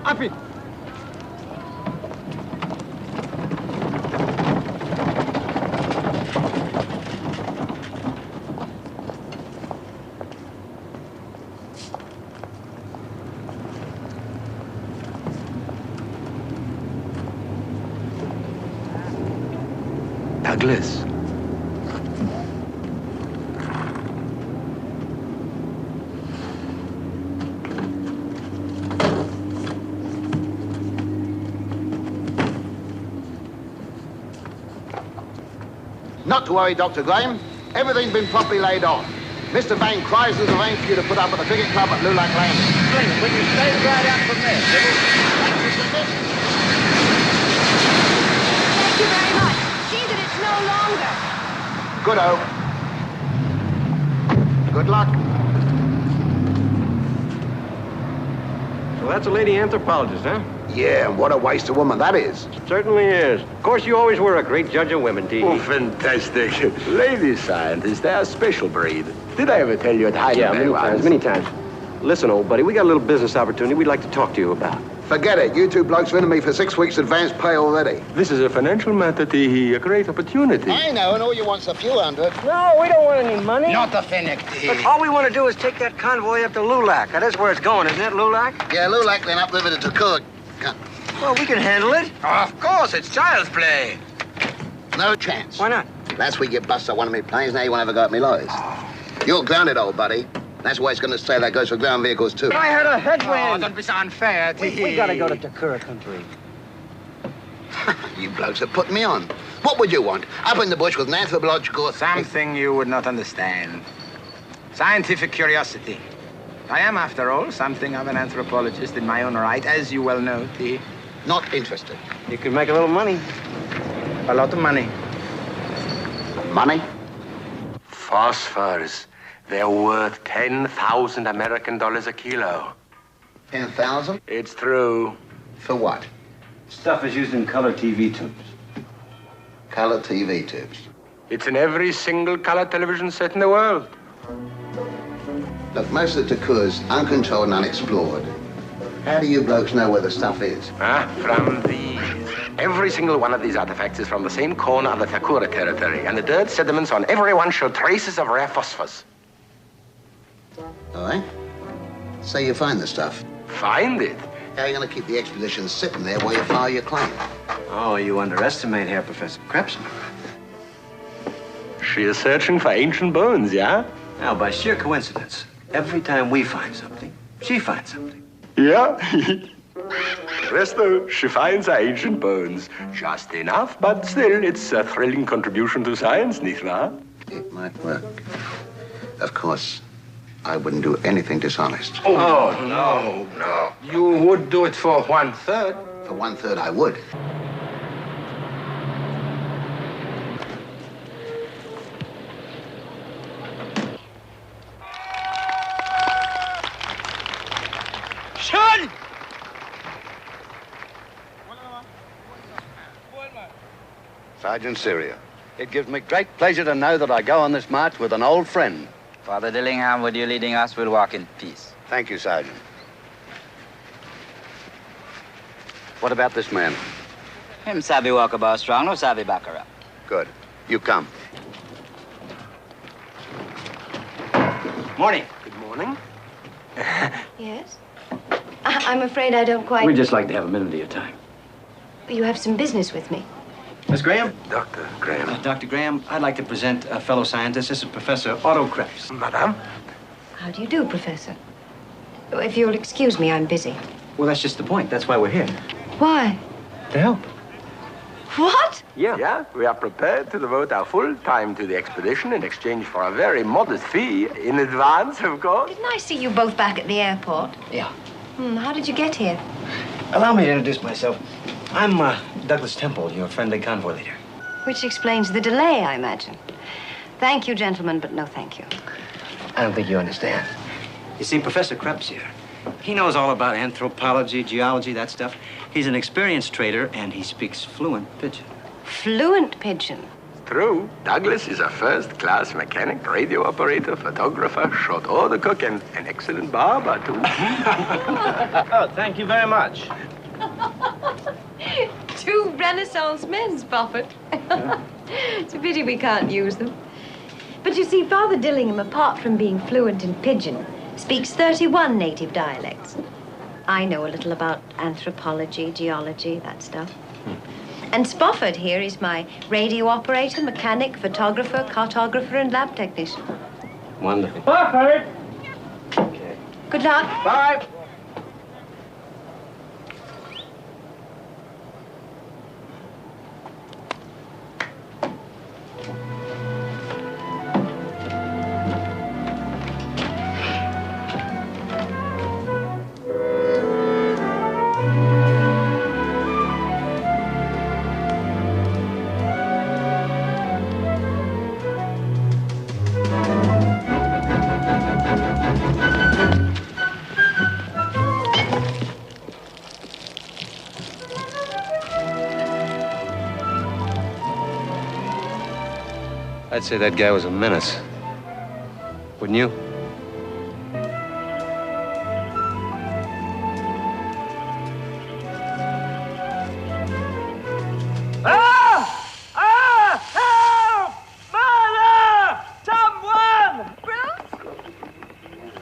Up it. Douglas. Not to worry, Dr. Graham. Everything's been properly laid on. Mr. Van Chrysler's arranged for you to put up at the cricket club at Lulac Landing. Please, will you stay right out from there? Thank you very much. See that it's no longer. Good-o. Good luck. Well, that's a lady anthropologist, huh? Yeah, and what a waste of woman that is. Certainly is. Of course, you always were a great judge of women, T. Oh, fantastic. Lady scientists, they're a special breed. Did I ever tell you at Heidelberg? Yeah, many times. Listen, old buddy, we got a little business opportunity we'd like to talk to you about. Forget it. You two blokes have been to me for 6 weeks advance pay already. This is a financial matter, T. A great opportunity. I know, and all you want's a few hundred. No, we don't want any money. Not the finick, Look, all we want to do is take that convoy up to Lulac. That's where it's going, isn't it, Lulac? Yeah, Lulac, then up the river to Takura. Well, we can handle it. Of course, it's child's play. No chance. Why not? Last week you busted one of me planes, now you want to have a go at me lawyers. You're grounded, old buddy. That's why it's going to say that goes for ground vehicles, too. I had a headwind. Oh, don't be so unfair, T. We gotta go to Takura country. You blokes are putting me on. What would you want? Up in the bush with an anthropological... Something you would not understand. Scientific curiosity. I am, after all, something of an anthropologist in my own right, as you well know, T. Not interested. You could make a little money. A lot of money. Money? Phosphors. They're worth 10,000 American dollars a kilo. 10,000? It's true. For what? Stuff is used in color TV tubes. Color TV tubes. It's in every single color television set in the world. Look, most of the Takuras uncontrolled and unexplored. How do you blokes know where the stuff is? From these. Every single one of these artifacts is from the same corner of the Takura territory, and the dirt sediments on every one show traces of rare phosphors. All right. So you find the stuff. Find it? How are you going to keep the expedition sitting there while you file your claim? Oh, you underestimate Herr Professor Krebs. She is searching for ancient bones, yeah? Now, by sheer coincidence, every time we find something, she finds something. Yeah. Presto, she finds her ancient bones. Just enough, but still, it's a thrilling contribution to science, nicht wahr? It might work. Of course, I wouldn't do anything dishonest. Oh, no. You would do it for 1/3. For 1/3, I would. Schön! Sergeant Syria, it gives me great pleasure to know that I go on this march with an old friend. Father Dillingham, with you leading us, we'll walk in peace. Thank you, Sergeant. What about this man? Him savvy walk about strong, no savvy back her up. Good. You come. Morning. Good morning. Yes? I'm afraid I don't quite... We'd just like to have a minute of your time. You have some business with me. Miss Graham? Dr. Graham. Dr. Graham, I'd like to present a fellow scientist. This is Professor Otto Krebs. Madame? How do you do, Professor? If you'll excuse me, I'm busy. Well, that's just the point. That's why we're here. Why? To help. What? Yeah, we are prepared to devote our full time to the expedition in exchange for a very modest fee in advance, of course. Didn't I see you both back at the airport? Yeah. How did you get here? Allow me to introduce myself. I'm Douglas Temple, your friendly convoy leader. Which explains the delay, I imagine. Thank you, gentlemen, but no thank you. I don't think you understand. You see, Professor Krebs here, he knows all about anthropology, geology, that stuff. He's an experienced trader, and he speaks fluent pidgin. Fluent pigeon. True. Douglas is a first-class mechanic, radio operator, photographer, shot all the cook, and an excellent barber, too. Oh, thank you very much. 2 Renaissance men, Spofford. It's a pity we can't use them. But you see, Father Dillingham, apart from being fluent in Pidgin, speaks 31 native dialects. I know a little about anthropology, geology, that stuff. And Spofford here is my radio operator, mechanic, photographer, cartographer, and lab technician. Wonderful. Spofford! Okay. Good luck. Bye. I'd say that guy was a menace. Wouldn't you?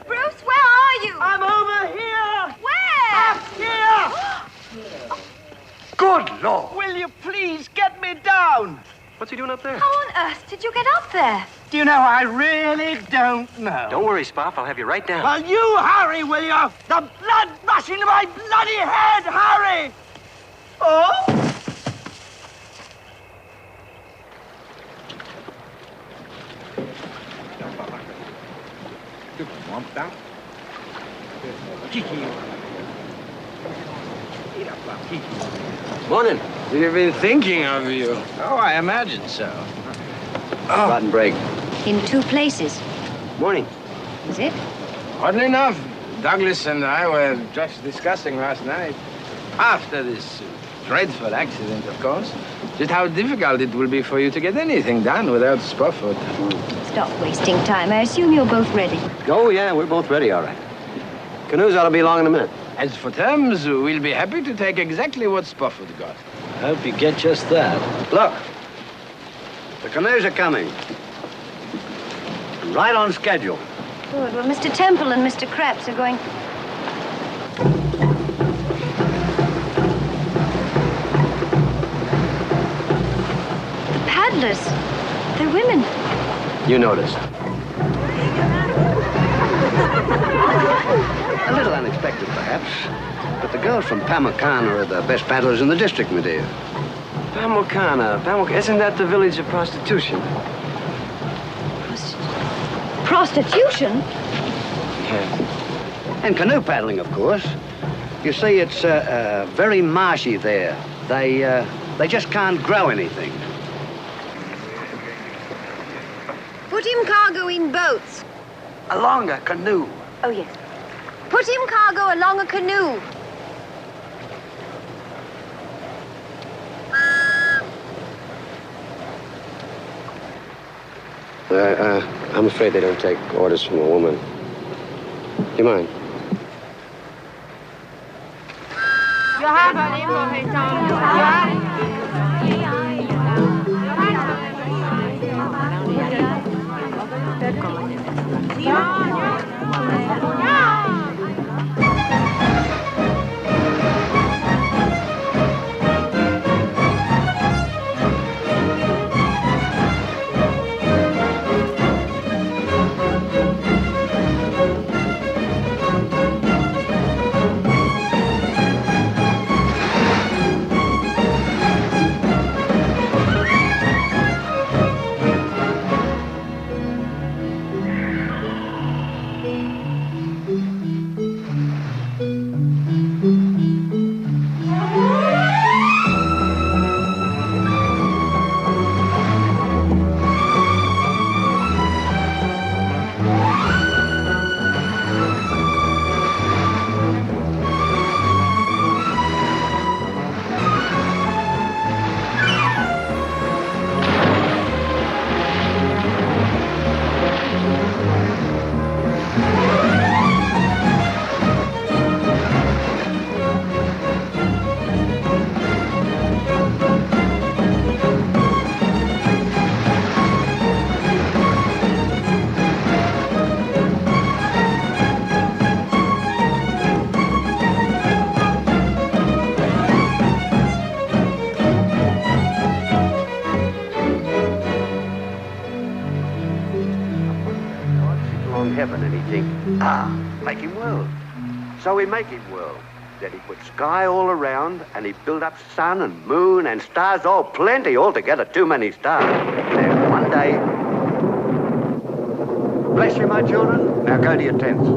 Bruce, where are you? I'm over here! Where? Here! Good Lord! Will you please get me down? What's he doing up there? How on earth did you get up there? Do you know, I really don't know. Don't worry, Spoff. I'll have you right down. Well, you hurry, will you? The blood rushing to my bloody head, hurry! Oh? Morning. We've been thinking of you. Oh, I imagine so. Rotten break. In 2 places. Morning. Is it? Oddly enough, Douglas and I were just discussing last night, after this dreadful accident, of course, just how difficult it will be for you to get anything done without Spofford. Stop wasting time. I assume you're both ready. Oh, yeah, we're both ready, all right. Canoes ought to be along in a minute. As for terms, we'll be happy to take exactly what Spofford got. I hope you get just that. Look, the canoes are coming. Right on schedule. Good. Well, Mr. Temple and Mr. Krebs are going... The paddlers. They're women. You noticed. A little unexpected, perhaps. But the girls from Pamukkana are the best paddlers in the district, my dear. Pamukkana. Isn't that the village of prostitution? Prostitution? Yeah. And canoe paddling, of course. You see, it's very marshy there. They just can't grow anything. Put him cargo in boats. Along a canoe. Oh, yes. Put him cargo along a canoe. I'm afraid they don't take orders from a woman. Do you mind? from heaven and he'd think, make him world. So we make him world. Then he put sky all around and he built up sun and moon and stars, oh, plenty altogether, too many stars. Then one day, bless you, my children, now go to your tents.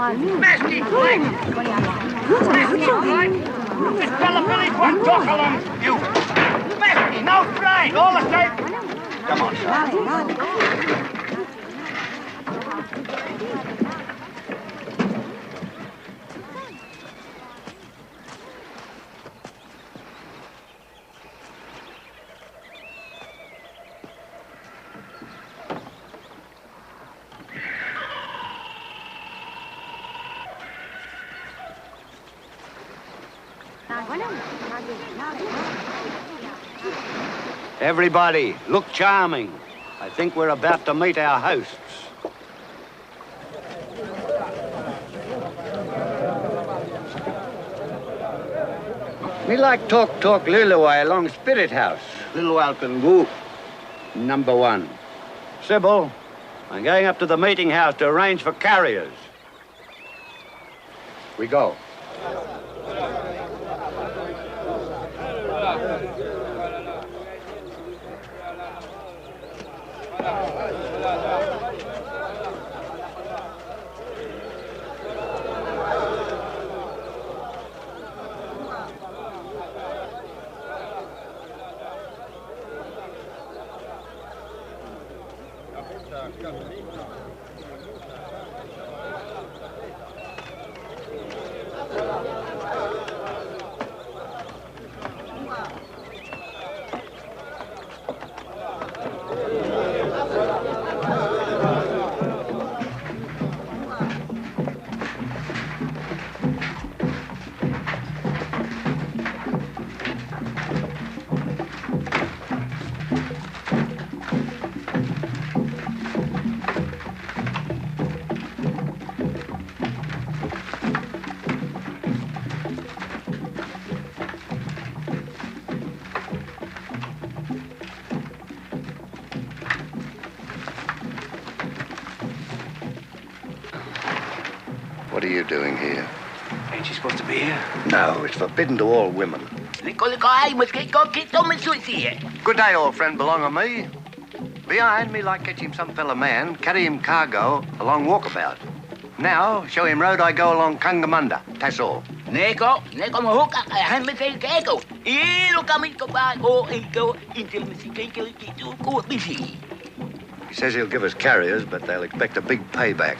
Mesty, quick! Mesty, quick! This fella Billy Quack talk along you! Mesty, no crying, all the same! Come on, son. Everybody, look charming. I think we're about to meet our hosts. Me like talk little while along Spirit House. Little while can go. Number 1. Sybil, I'm going up to the meeting house to arrange for carriers. We go. What are you doing here? Ain't you supposed to be here? No, it's forbidden to all women. Good day, old friend. Belong on me. Behind me like catch him some fella man, carry him cargo along walkabout. Now, show him road I go along Kangamunda. That's all. Neko mahuka kaya han misay keko. Ilo kami kapag o ikaw intil misay keko kito ko busy. He says he'll give us carriers, but they'll expect a big payback.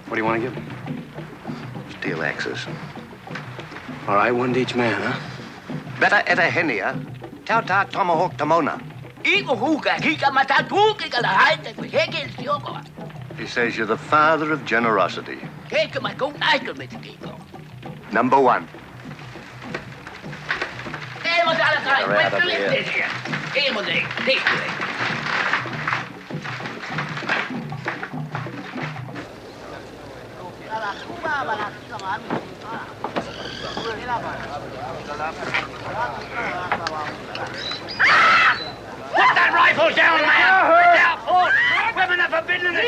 What do you want to give him? Steel axes. All right, one to each man, huh? Better eta henia. Tauta tomahawk tamona. Iko huka kika matatuki ka lahat at heke siyoko. He says you're the father of generosity. Keko makong aikon misay keko. Number one. Emo dala kay, Right wait up till here. it's here. Emo day, take it. Put that rifle down, man! It's our fault! Women are forbidden in the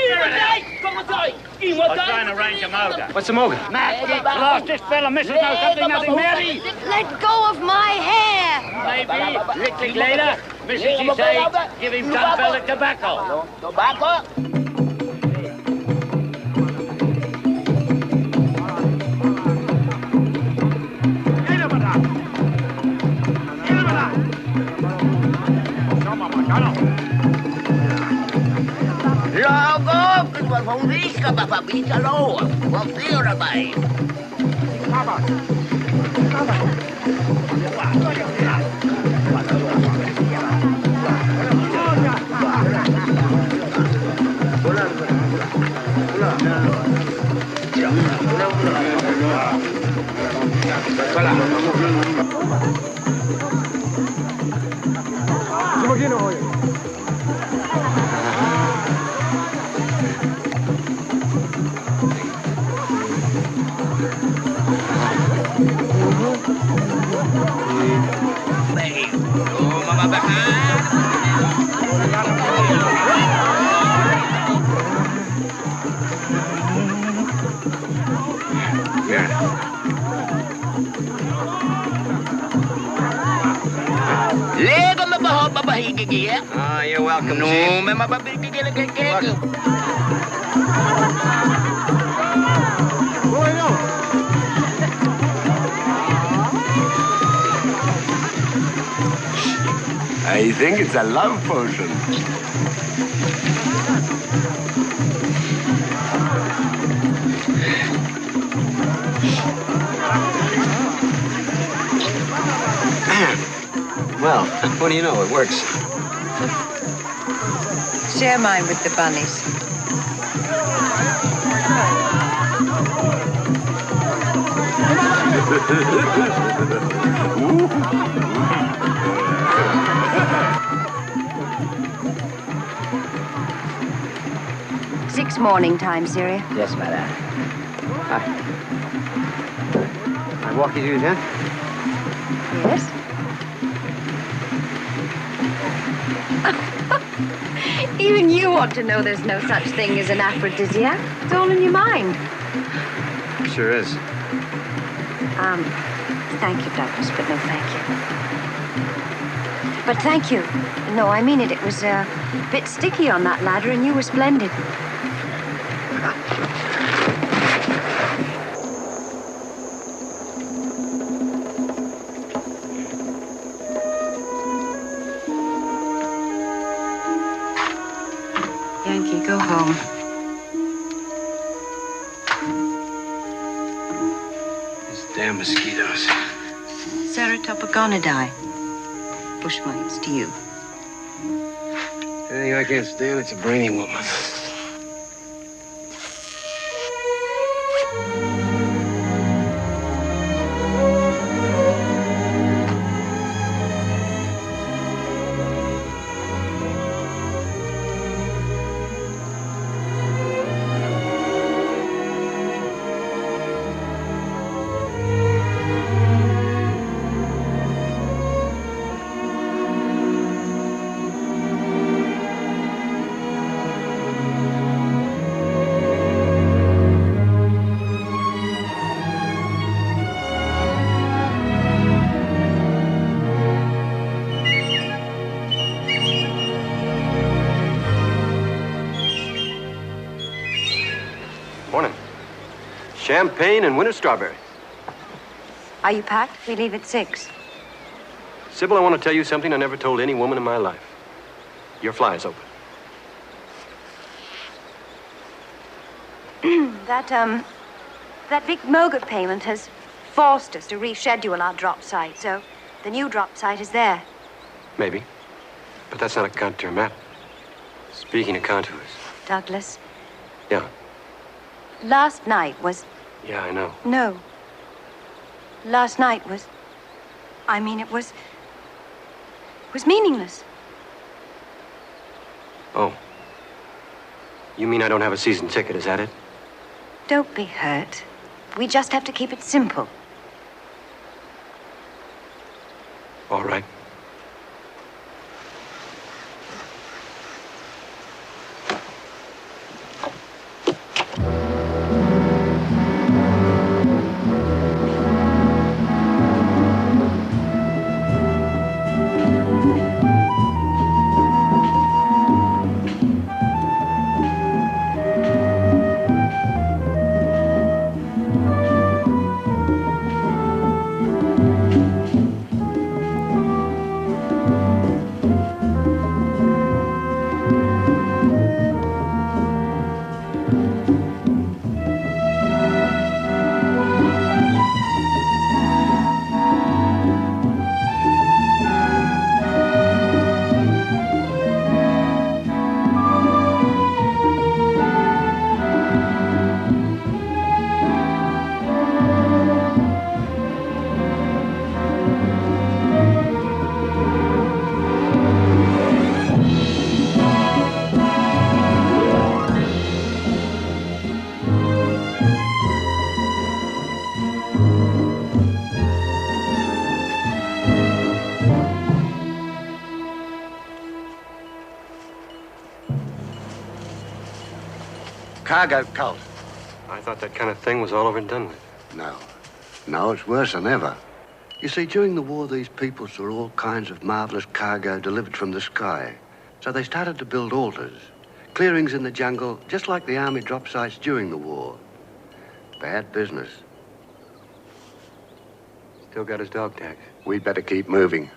I was trying to arrange a moga. What's the moga? Matt, lost this fella, Mrs. Know something, nothing, Mary. Let go of my hair! Maybe, little later, Mrs. She say, give him some fella tobacco. Tobacco? Logo, que vão risca para bicha loa. Vão ter a mais. Lego mabaho babahigi ya. Ah, you're welcome, No, Chief. may mababigi kaya. I think it's a love potion. Well, what do you know? It works. Share mine with the bunnies. Six morning time, Syria. Yes, madam. I walk you through then? Yes. Even you ought to know there's no such thing as an aphrodisiac. It's all in your mind. Sure is. Thank you, Douglas, but no thank you. But thank you. No, I mean it. It was a bit sticky on that ladder, and you were splendid. Yankee, go home. These damn mosquitoes. Ceratopogonidae. Bush mites to you. Anything I can't stand, it's a brainy woman. Morning. Champagne and winter strawberry. Are you packed? We leave at 6. Sybil, I want to tell you something I never told any woman in my life. Your fly is open. That Vic Mogart payment has forced us to reschedule our drop site, so the new drop site is there. Maybe. But that's not a contour map. Speaking of contours. Douglas. Yeah. Last night was... Yeah, I know. No. Last night was... it was meaningless. Oh. You mean I don't have a season ticket, is that it? Don't be hurt. We just have to keep it simple. All right. Cargo cult. I thought that kind of thing was all over and done with. No. No, it's worse than ever. You see, during the war, these people saw all kinds of marvelous cargo delivered from the sky. So they started to build altars, clearings in the jungle, just like the army drop sites during the war. Bad business. Still got his dog tags. We'd better keep moving.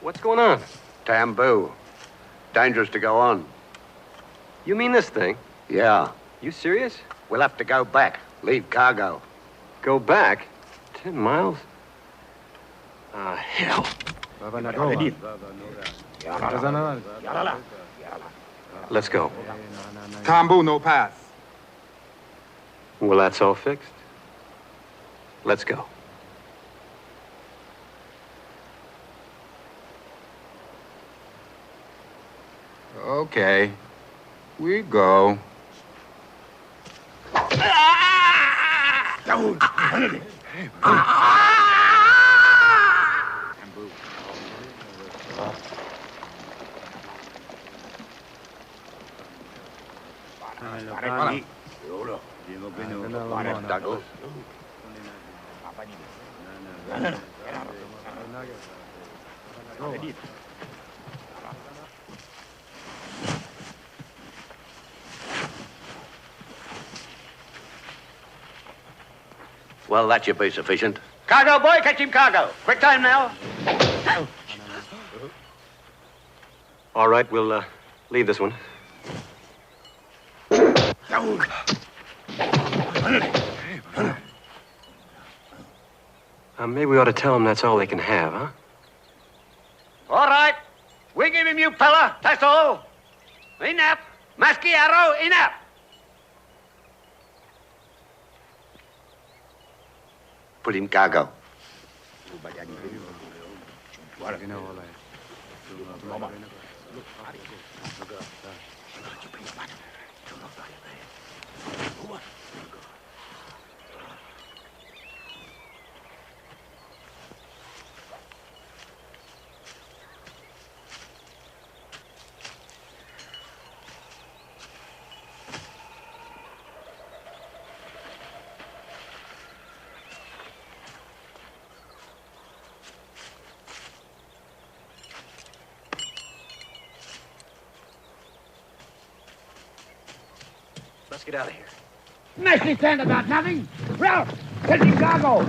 What's going on? Tamboo. Dangerous to go on. You mean this thing? Yeah. You serious? We'll have to go back. Leave cargo. Go back? 10 miles? Ah, hell. Let's go. Tamboo, no pass. Well, that's all fixed. Let's go. Okay. We go. Douglas. Well, that should be sufficient. Cargo, boy, catch him cargo. Quick time now. All right, we'll leave this one. Maybe we ought to tell them that's all they can have, huh? All right. We give him you, fella. That's all. Enough. Maschiaro, enough. Put in cargo. Let's get out of here. Messy stand about nothing. Ralph, get him goggles.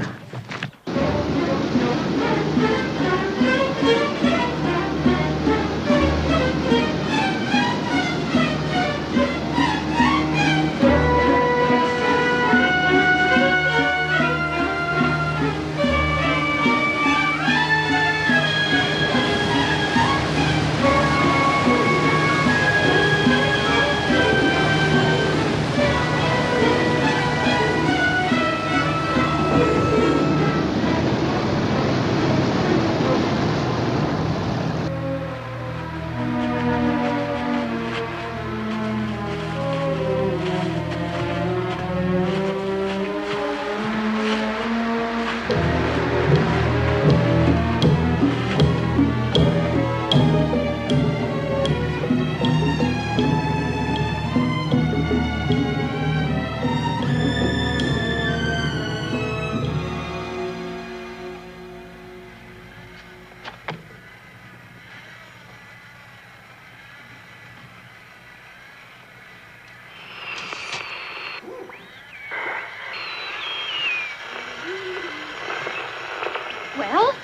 Well?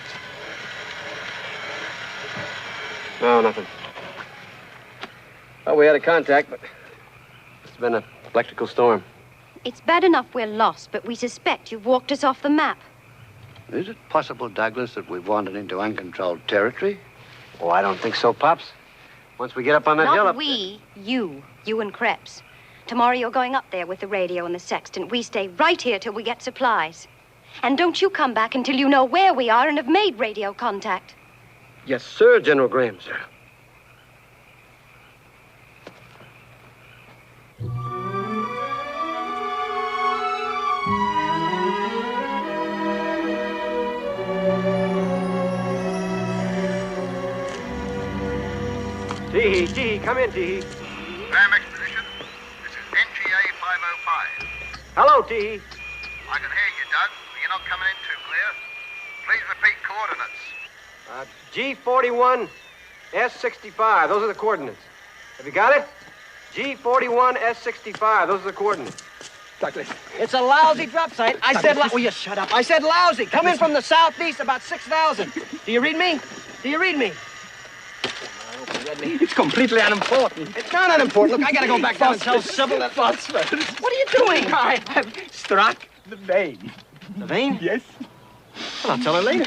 No, nothing. Well, we had a contact, but it's been an electrical storm. It's bad enough we're lost, but we suspect you've walked us off the map. Is it possible, Douglas, that we've wandered into uncontrolled territory? Oh, I don't think so, Pops. Once we get up on that hill Not up... we, you and Krebs. Tomorrow you're going up there with the radio and the sextant. We stay right here till we get supplies. And don't you come back until you know where we are and have made radio contact. Yes, sir, General Graham, sir. Teehee, come in, Teehee. Graham Exposition. This is NGA 505. Hello, Teehee. I can hear you, Doug, but you're not coming in too clear. Please repeat coordinates. G41, S65. Those are the coordinates. Have you got it? G41, S65. Those are the coordinates. Douglas, it's a lousy drop site. I said, will you shut up? I said lousy. Come in from the southeast, about 6,000. Do you read me? Do you read me? It's completely unimportant. It's not unimportant. Look, I gotta go back down and tell Sybil that... Phosphorus. What are you doing? I have struck the vein. The vein? Yes. Well, I'll tell her later.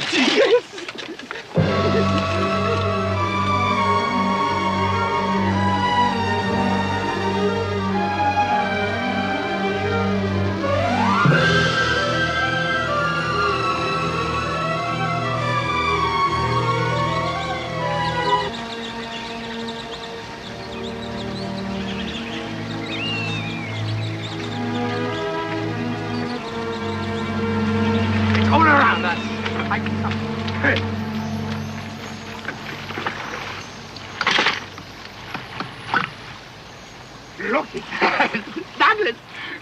Going around us. Look at that. Douglas,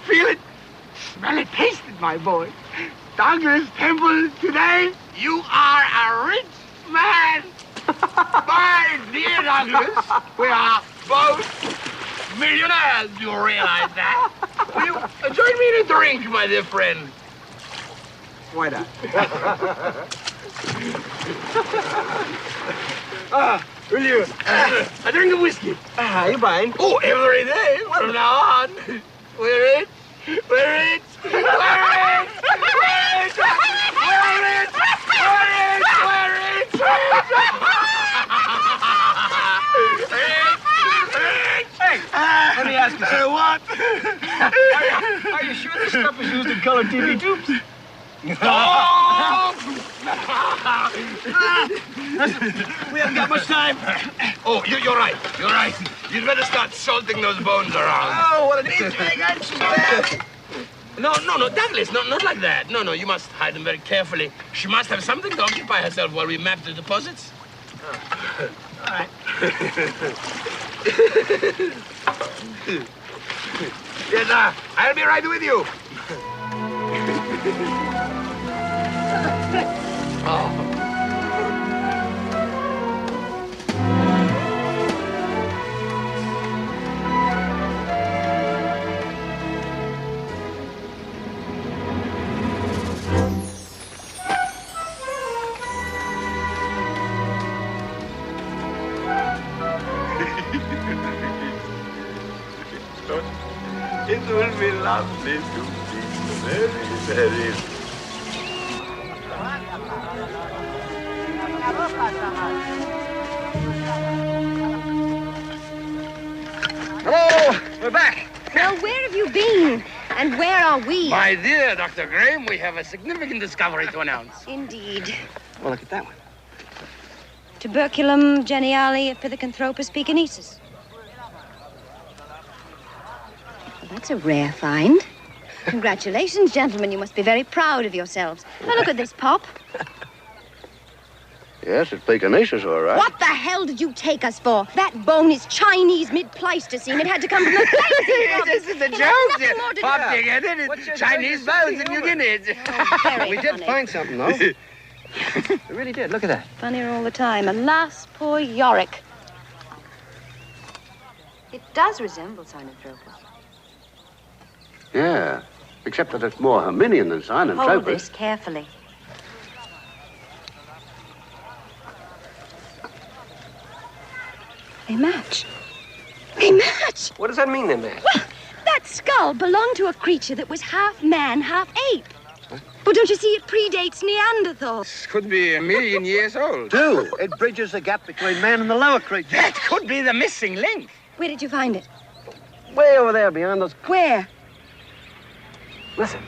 feel it. Smell it, taste it, my boy. Douglas Temple, today you are a rich man. My dear Douglas, we are both millionaires. Do you realize that? Will you join me in a drink, my dear friend? Why not? Will you? A drink of whiskey. You buying? Oh, every day from now on. We're rich. We're rich. We're rich. We're rich. We're rich. We're rich. Hey, let me ask you, sir, what? Are you sure this stuff is used in color TV tubes? Oh! Listen, we haven't got much time. Oh, you're right. You're right. You'd better start salting those bones around. Oh, what a neat No, Douglas, not like that. No, you must hide them very carefully. She must have something to occupy herself while we map the deposits. Oh. All right. Yes, I'll be right with you. Oh. It will be lovely to see you very, very. Hello, we're back. Well, where have you been? And where are we? My dear Dr. Graham, we have a significant discovery to announce. Indeed. Well, look at that one. Tuberculum geniale epithecantropus pekinesis. Well, that's a rare find. Congratulations, gentlemen. You must be very proud of yourselves. Now, look at this, Pop. Yes, it's Pekinese, all right. What the hell did you take us for? That bone is Chinese mid-Pleistocene. It had to come from the Pleistocene. This is the joke. Pop, you get it? It's Chinese bones and you get it. Oh, We did find something, though. We really did. Look at that. Funnier all the time. Alas, poor Yorick. It does resemble Sinanthropus. Yeah, except that it's more Hominian than Sinanthropus. Hold this carefully. They match. They match! What does that mean, then, man? Well, that skull belonged to a creature that was half man, half ape. Well, don't you see it predates Neanderthal? This could be 1,000,000 years old. Do. It bridges the gap between man and the lower creatures. That could be the missing link. Where did you find it? Way over there, beyond those... Where? Listen.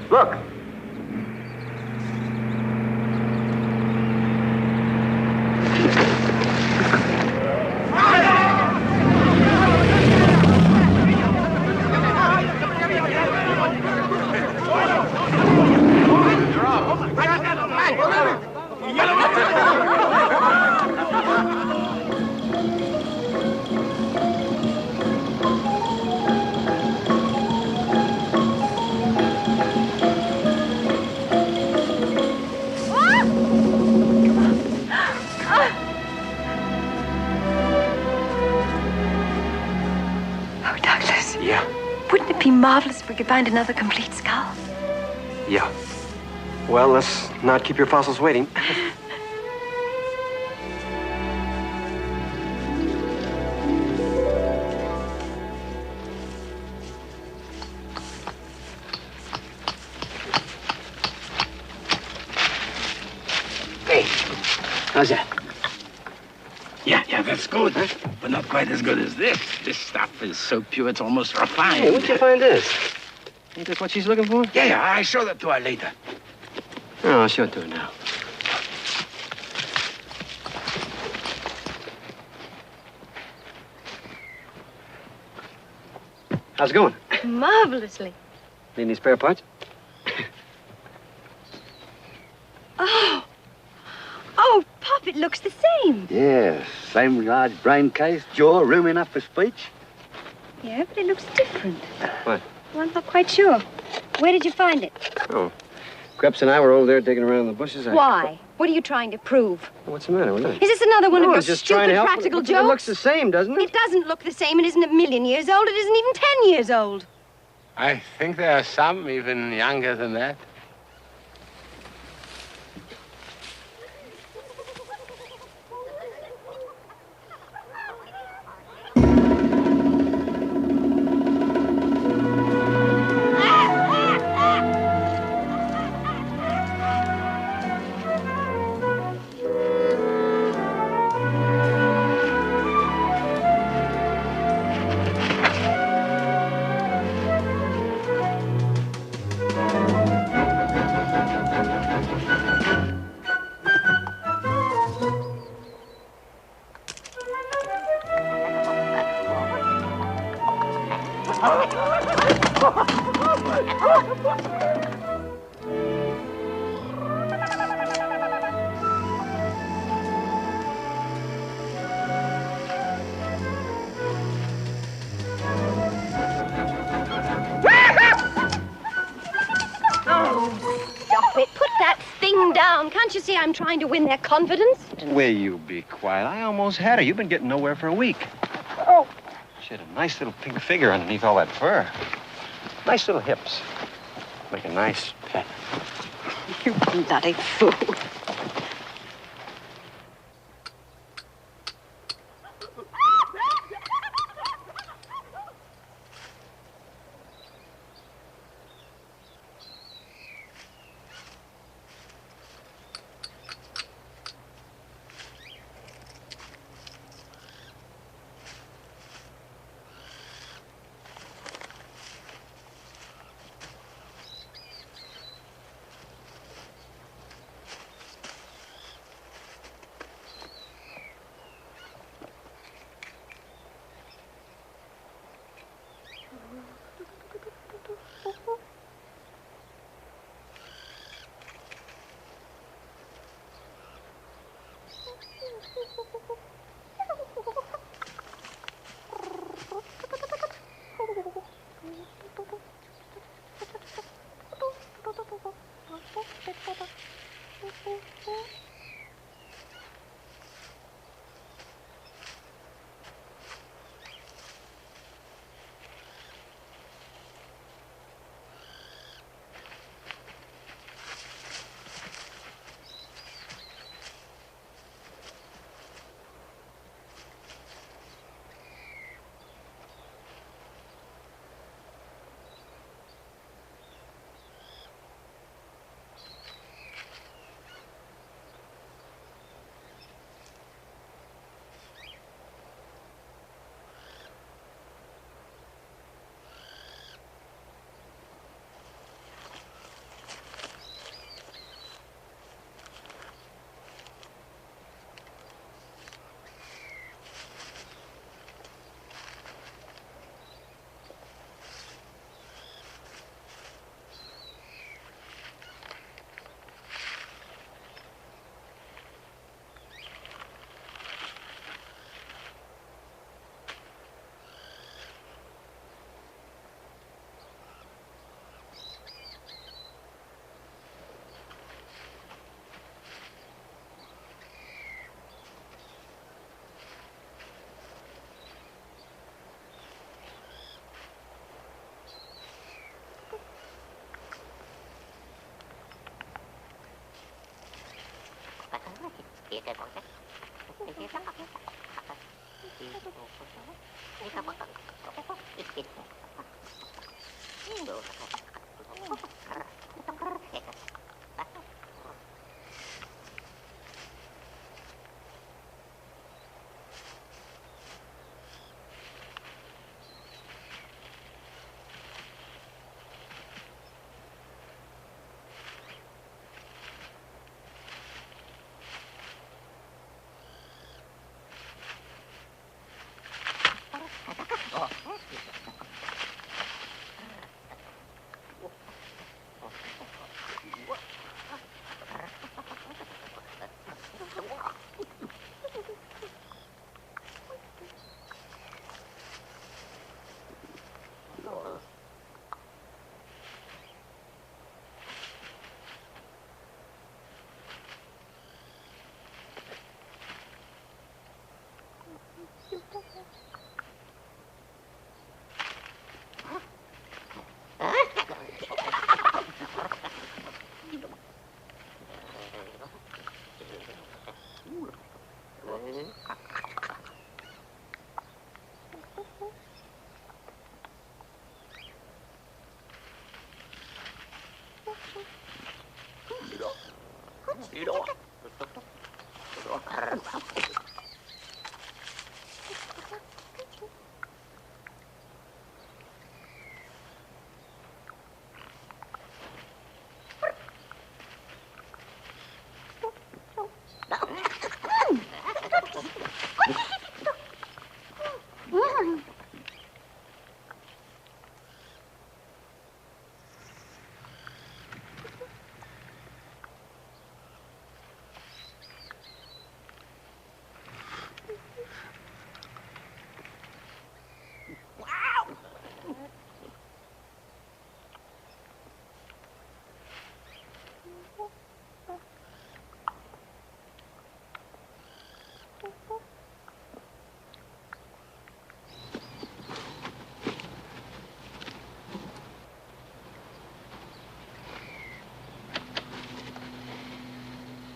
Look. Oh, Douglas. Yeah. Wouldn't it be marvelous if we could find another complete skull? Yeah. Well, let's not keep your fossils waiting. Hey, How's that? yeah, that's good. Huh? But not quite as good as this. This stuff is so pure, it's almost refined. Hey, where'd you find this? Ain't this what she's looking for? Yeah, I show that to her later. Oh, I'll show it to her now. How's it going? Marvelously. Need any spare parts? Oh, Pop, it looks the same. Yeah, same large brain case, jaw, room enough for speech. Yeah, but it looks different. What? Well, I'm not quite sure. Where did you find it? Oh. Krebs and I were over there digging around in the bushes. Why? What are you trying to prove? What's the matter with that? Is this another one No, of I your was just trying stupid to help. practical It jokes? looks the same, doesn't it? It doesn't look the same. It isn't 1,000,000 years old. It isn't even 10 years old. I think there are some even younger than that. Stop it. Put that thing down. Can't you see I'm trying to win their confidence? Will you be quiet? I almost had her. You've been getting nowhere for a week. Oh. She had a nice little pink figure underneath all that fur. Nice little hips. Make a nice pet. You bloody fool.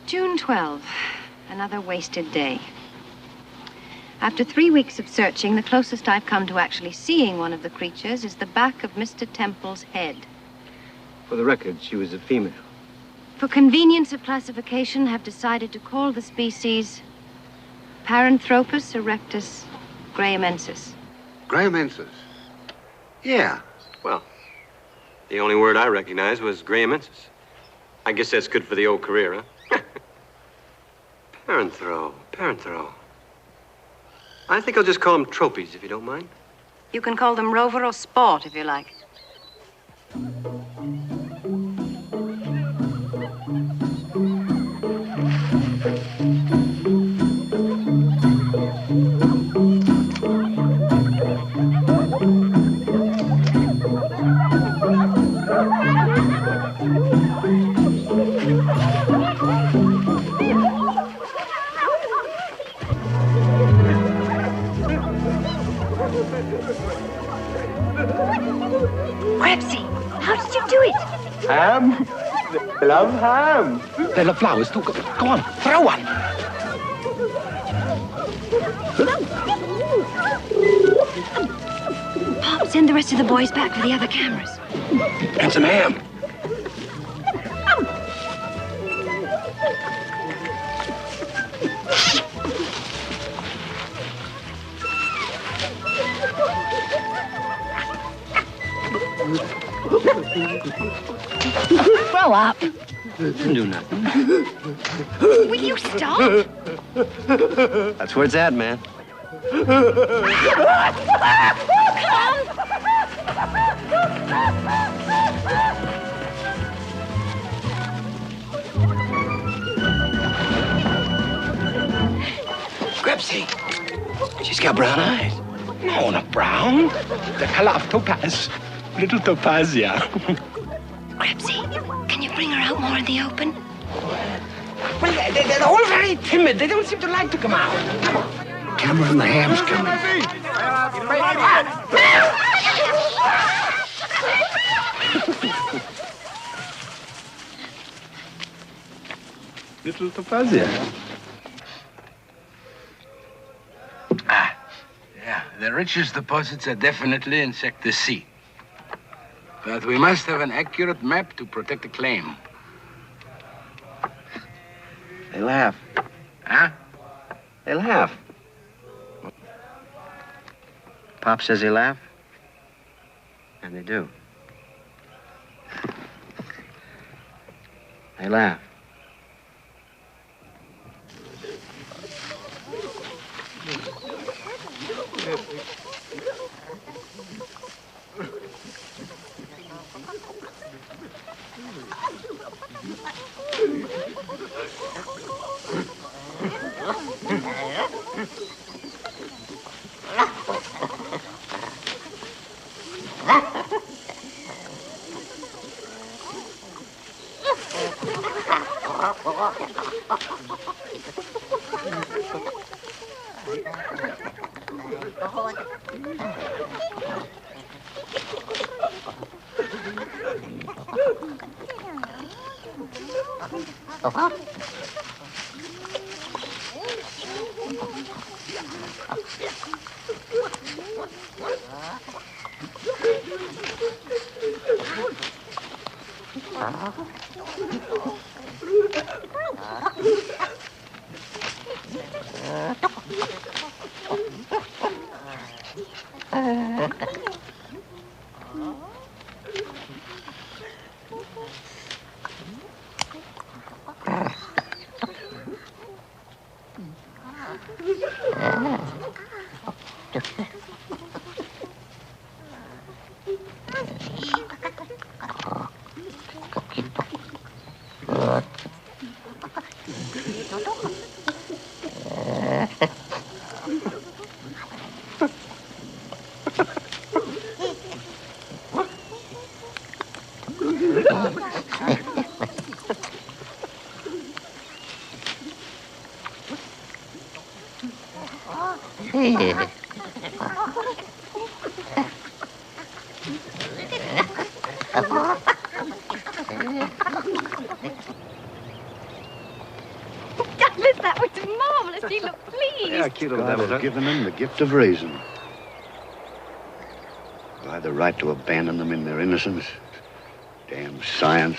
June 12. Another wasted day. After 3 weeks of searching, the closest I've come to actually seeing one of the creatures is the back of Mr. Temple's head. For the record, she was a female. For convenience of classification, have decided to call the species Paranthropus erectus grahamensis. Grahamensis? Yeah. Well, the only word I recognized was grahamensis. I guess that's good for the old career, huh? Paranthro. I think I'll just call them tropies, if you don't mind. You can call them rover or sport, if you like. Krebsy, how did you do it? Ham. They love ham. They love flowers too. Go on, throw one. Pop, send the rest of the boys back for the other cameras. And some ham. Grow up. Didn't do nothing. Will you stop? That's where it's at, man. Krebsy. She's got brown eyes. No, not brown. The color of topaz. Little topazia. Krebsy, can you bring her out more in the open? Well, they're all very timid. They don't seem to like to come out. Come on. Camera and the ham's coming. Little topazia. Yeah, the richest deposits are definitely in Sector C. But we must have an accurate map to protect the claim. They laugh. Huh? They laugh. Pop says they laugh, and they do. They laugh. Douglas, that was marvelous. You look pleased. Yeah, cute little God devil, has given them the gift of reason. I had the right to abandon them in their innocence. Damn science.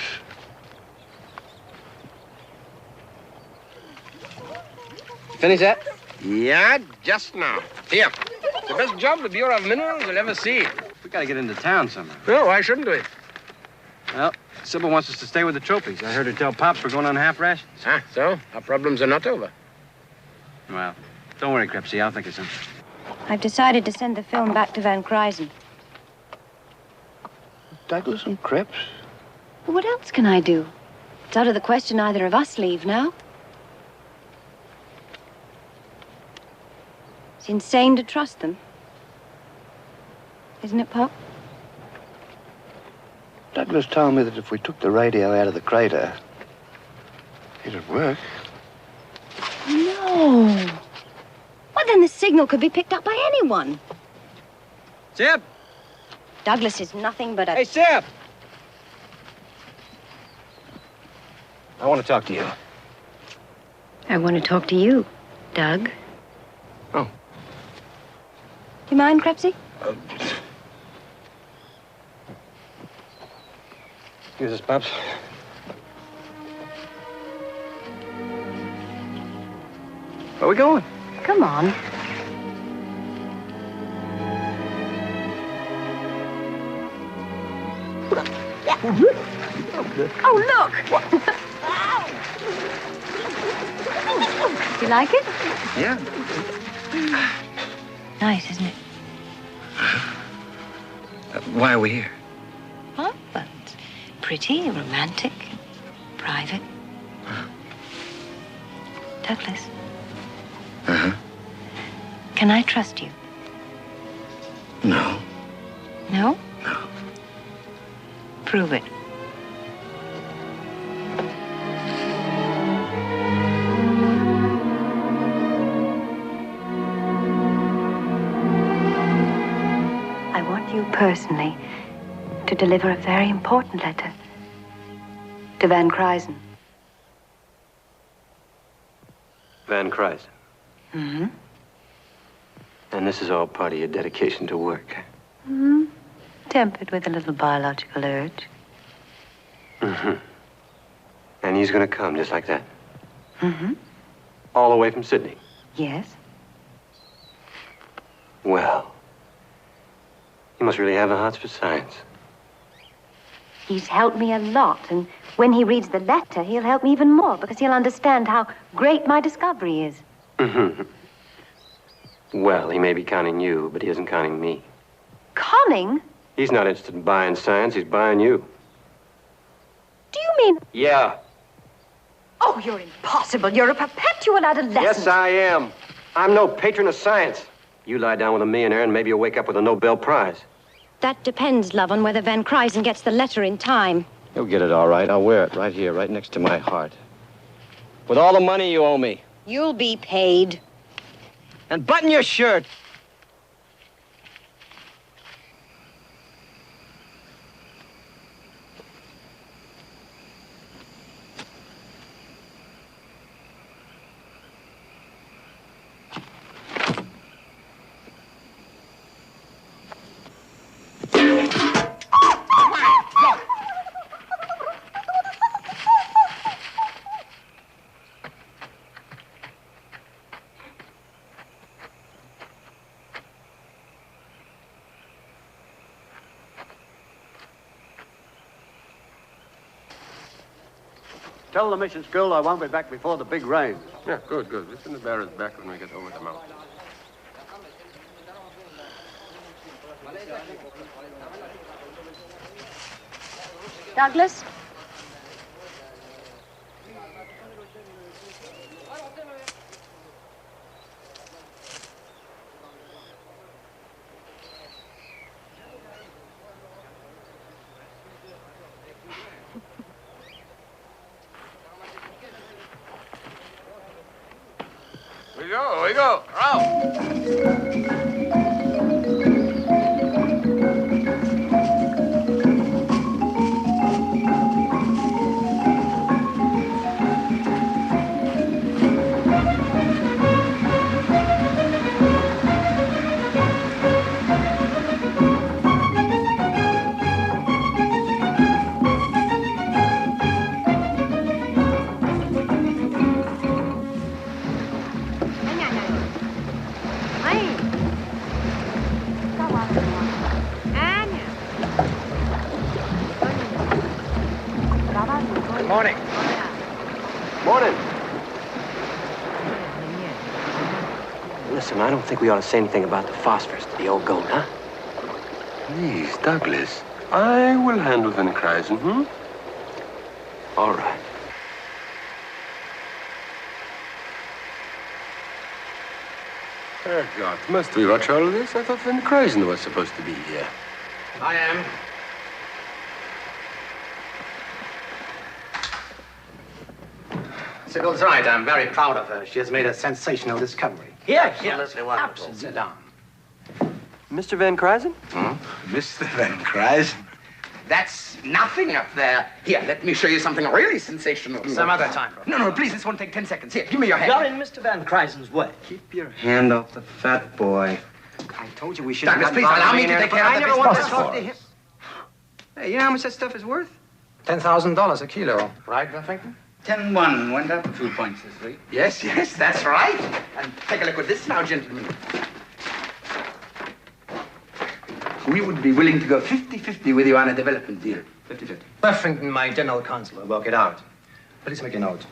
Finish that? Yeah, just now. Here. The best job the Bureau of Minerals will ever see. We gotta get into town somehow. Well, why shouldn't we? Well, Sybil wants us to stay with the trophies. I heard her tell Pops we're going on half rations. Ah, so? Our problems are not over. Well, don't worry, Crepsy. I'll think of something. I've decided to send the film back to Van Kryzen. Douglas and Krebs? Well, what else can I do? It's out of the question either of us leave now. It's insane to trust them. Isn't it, Pop? Douglas told me that if we took the radio out of the crater, it'd work. No. Well, then the signal could be picked up by anyone. Sip! Douglas is nothing but a... Hey, Sip! I want to talk to you. I want to talk to you, Doug. Oh. Do you mind, Crepsy? Excuse us, Pops. Where are we going? Come on. Oh, look! You like it? Yeah. Nice, isn't it? Why are we here? Huh? Well, it's pretty, romantic, private. Douglas, Uh-huh. can I trust you? No. No? No. Prove it. I want you personally to deliver a very important letter to Van Kryzen. Van Kryzen. Mm-hmm. And this is all part of your dedication to work. Mm-hmm. Tempered with a little biological urge. Mm-hmm. And he's gonna come just like that? Mm-hmm. All the way from Sydney? Yes. Well, he must really have the hots for science. He's helped me a lot, and when he reads the letter, he'll help me even more because he'll understand how great my discovery is. Mm-hmm. Well, he may be counting you, but he isn't counting me. Conning? He's not interested in buying science, he's buying you. Do you mean... Yeah. Oh, you're impossible. You're a perpetual adolescent. Yes, I am. I'm no patron of science. You lie down with a millionaire and maybe you'll wake up with a Nobel Prize. That depends, love, on whether Van Kryzen gets the letter in time. You'll get it all right. I'll wear it right here, right next to my heart. With all the money you owe me. You'll be paid. And button your shirt. Tell the mission school I won't be back before the big rain. Yeah, good, good. We'll send the bearers back when we get over the mountain. Douglas? Will you we go. Row. Good morning. Morning. Listen, I don't think we ought to say anything about the phosphorus to the old goat, huh? Please, Douglas. I will handle Van Kryzen, All right. Herrgott, must we watch all of this? I thought Van Kryzen was supposed to be here. I am. Sybil's right. I'm very proud of her. She has made a sensational discovery. Yeah, Absolutely wonderful. Sit down. Mr. Van Kryzen? Mr. Van Kryzen. That's nothing up there. Here, let me show you something really sensational. Some other time. No, please, this won't take 10 seconds. Here, give me your hand. You're in Mr. Van Kryzen's way. Keep your hand off the fat boy. I told you we shouldn't Douglas, please allow me to take care of I the never want to business talk for to him. us. Hey, you know how much that stuff is worth? $10,000 a kilo. Right, Buffington? 10-1 went up a few points this week. Yes, that's right. And take a look at this now, gentlemen. We would be willing to go 50-50 with you on a development deal. 50-50. Buffington, my general counsel, will work it out. Please make a note.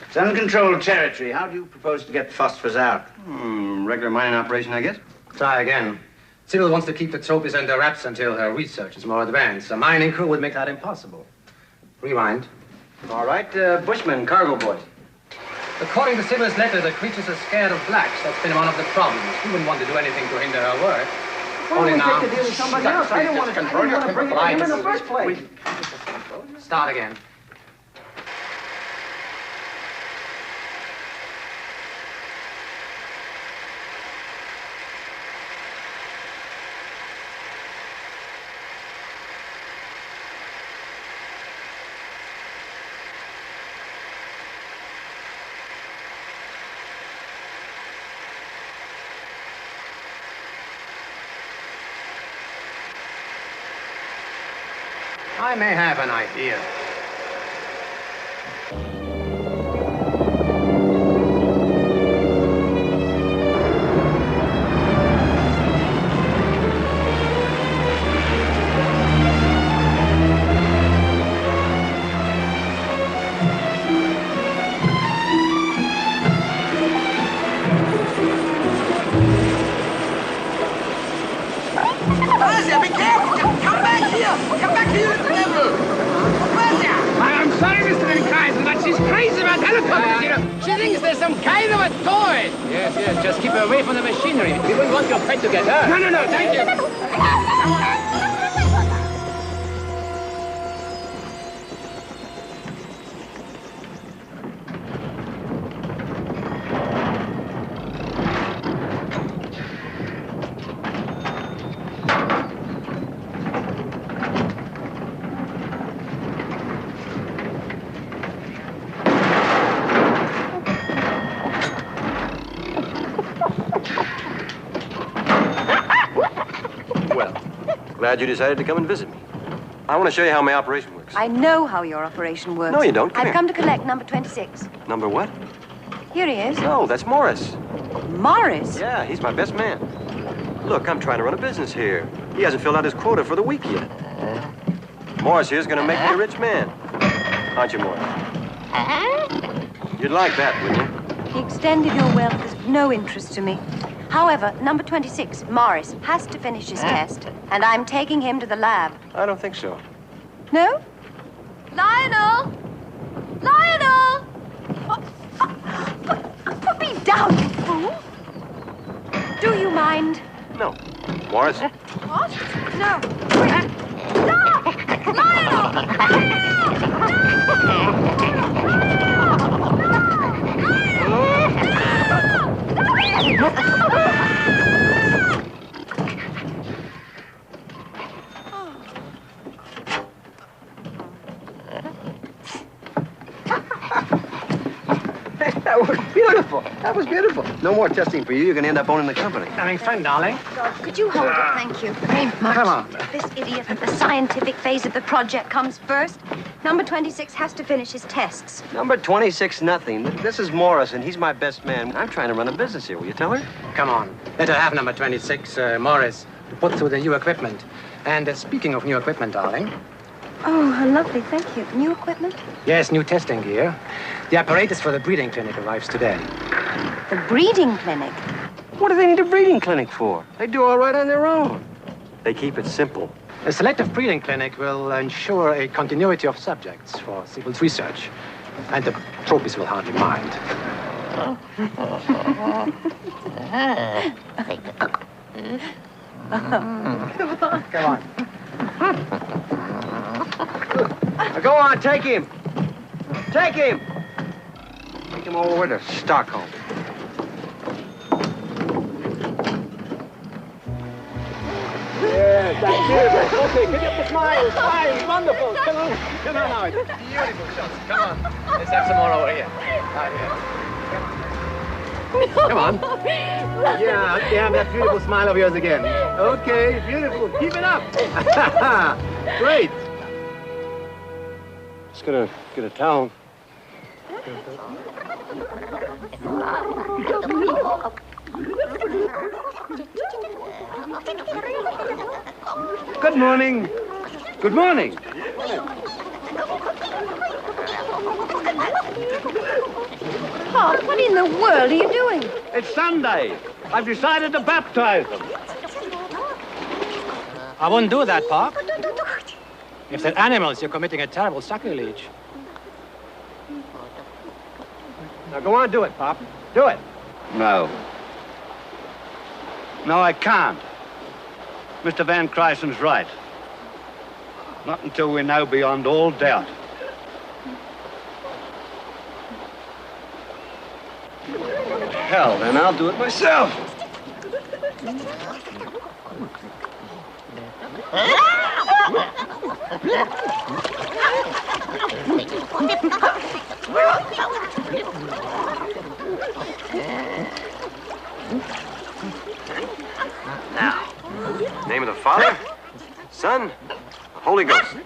It's uncontrolled territory. How do you propose to get phosphorus out? Regular mining operation, I guess. Try again. Sybil wants to keep the trophies under wraps until her research is more advanced. A mining crew would make that impossible. Rewind. All right, bushmen, cargo boys. According to Sybil's letter, the creatures are scared of blacks. That's been one of the problems. She wouldn't want to do anything to hinder her work. Only now. To deal with somebody else. I didn't want to bring it to him in the first place. Start again. I may have an idea. Be careful! Come back here! Come back here, the devil! I'm sorry, Mr. Van Kryzen, but she's crazy about helicopters, you know. She thinks there's some kind of a toy. Yes, just keep her away from the machinery. We wouldn't want your pet to get hurt. No, thank you. Glad you decided to come and visit me. I want to show you how my operation works. I know how your operation works. No, you don't. Come I've here. come to collect number 26. Number what? Here he is. No, that's Morris. Morris? Yeah, he's my best man. Look, I'm trying to run a business here. He hasn't filled out his quota for the week yet. Morris here's going to make me a rich man. Aren't you, Morris? You'd like that, wouldn't you? The extent of your wealth is of no interest to me. However, number 26, Morris, has to finish his test, and I'm taking him to the lab. I don't think so. No? Lionel! Lionel! Put me down, you fool! Do you mind? No. Morris? What? No. Wait. Stop! Lionel! Lionel! That was beautiful. That was beautiful. No more testing for you. You're going to end up owning the company. Having fun, darling. Could you hold it? Thank you very much. Come on. This idiot at the scientific phase of the project comes first. Number 26 has to finish his tests. Number 26, nothing. This is Morris, and he's my best man. I'm trying to run a business here. Will you tell her? Come on. Let her have number 26, Morris, to put through the new equipment. And speaking of new equipment, darling. Oh, how lovely. Thank you. New equipment? Yes, new testing gear. The apparatus for the breeding clinic arrives today. The breeding clinic? What do they need a breeding clinic for? They do all right on their own. They keep it simple. A selective breeding clinic will ensure a continuity of subjects for Siebel's research. And the trophies will hardly mind. Come on. Go on, take him. Take him. Take him over to Stockholm. Yes, that's beautiful. Okay, get up the smile. Smile. Wonderful. Come on. Come on now. Beautiful shots. Come on. Let's have some more over here. Out here. Come on. Yeah, that beautiful smile of yours again. Okay, beautiful. Keep it up. Great. Just gonna get a towel. Good morning. Good morning. Pop, what in the world are you doing? It's Sunday. I've decided to baptize them. I wouldn't do that, Pop. If they're animals, you're committing a terrible sacrilege. Now go on, do it, Pop. Do it. No. No, I can't. Mr. Van Cryson's right. Not until we know beyond all doubt. Hell, then I'll do it myself. Now, name of the Father, Son, Holy Ghost.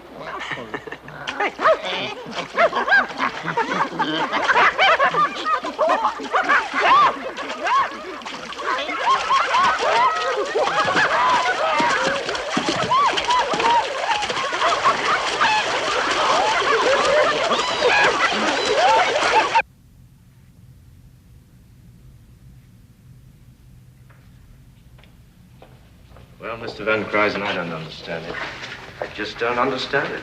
Well, Mr. Van Crisen, I don't understand it. I just don't understand it.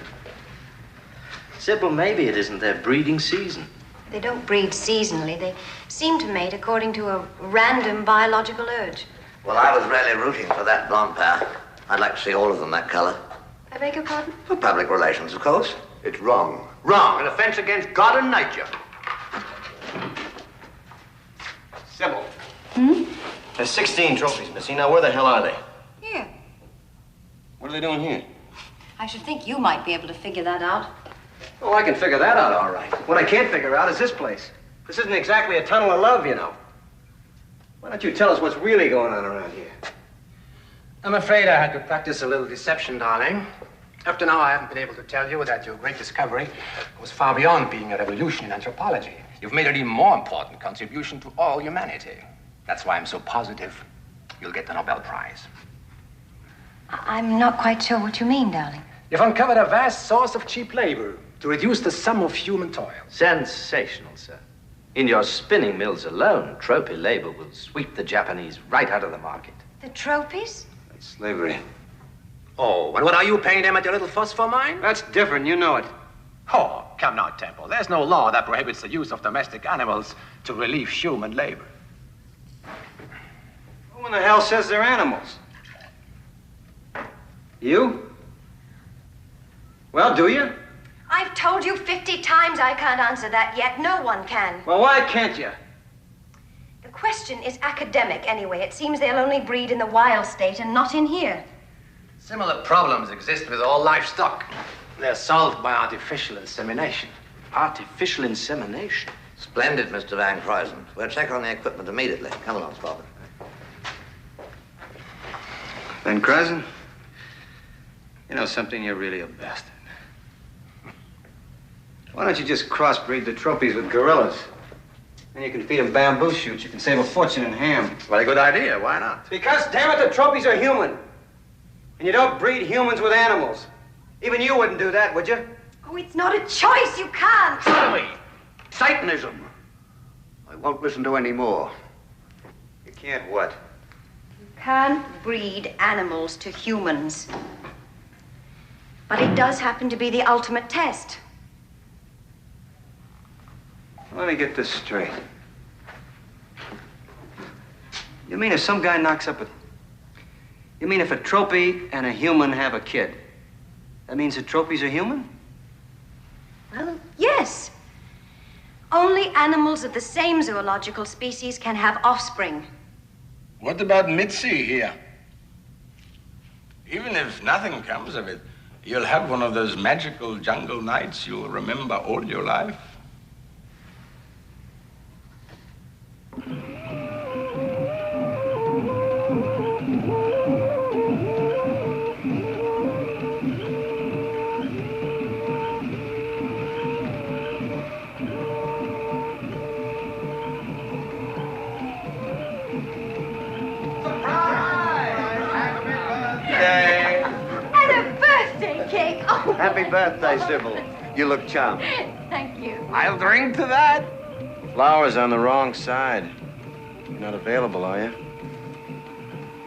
Sybil, maybe it isn't their breeding season. They don't breed seasonally. They seem to mate according to a random biological urge. Well, I was really rooting for that blonde pair. I'd like to see all of them that color. I beg your pardon? For public relations, of course. It's wrong. Wrong. An offense against God and nature. Sybil. Hmm? There's 16 trophies missing. Now, where the hell are they? Here. What are they doing here? I should think you might be able to figure that out. Oh, I can figure that out all right. What I can't figure out is this place. This isn't exactly a tunnel of love, you know. Why don't you tell us what's really going on around here? I'm afraid I had to practice a little deception, darling. Up to now, I haven't been able to tell you that your great discovery was far beyond being a revolution in anthropology. You've made an even more important contribution to all humanity. That's why I'm so positive you'll get the Nobel Prize. I'm not quite sure what you mean, darling. You've uncovered a vast source of cheap labor to reduce the sum of human toil. Sensational, sir. In your spinning mills alone, trophy labor will sweep the Japanese right out of the market. The trophies? That's slavery. Oh, and what are you paying them at your little phosphor mine? That's different, you know it. Oh, come now, Temple. There's no law that prohibits the use of domestic animals to relieve human labor. Who in the hell says they're animals? You? Well, do you? I've told you 50 times I can't answer that yet. No one can. Well, why can't you? The question is academic anyway. It seems they'll only breed in the wild state and not in here. Similar problems exist with all livestock. They're solved by artificial insemination. Artificial insemination? Splendid, Mr. Van Croisen. We'll check on the equipment immediately. Come along, Spofford. Van Croisen, you know something? You're really a bastard. Why don't you just crossbreed the trophies with gorillas? Then you can feed them bamboo shoots. You can save a fortune in ham. Very good idea. Why not? Because, damn it, the trophies are human. And you don't breed humans with animals. Even you wouldn't do that, would you? Oh, it's not a choice. You can't. Sodomy! Satanism! I won't listen to any more. You can't what? You can't breed animals to humans. But it does happen to be the ultimate test. Let me get this straight. You mean if some guy knocks up a... You mean if a trophy and a human have a kid, that means the trophies are human? Well, yes. Only animals of the same zoological species can have offspring. What about Mitzi here? Even if nothing comes of it, you'll have one of those magical jungle nights you'll remember all your life. Happy birthday, Sybil. You look charming. Thank you. I'll drink to that. Flowers on the wrong side. You're not available, are you?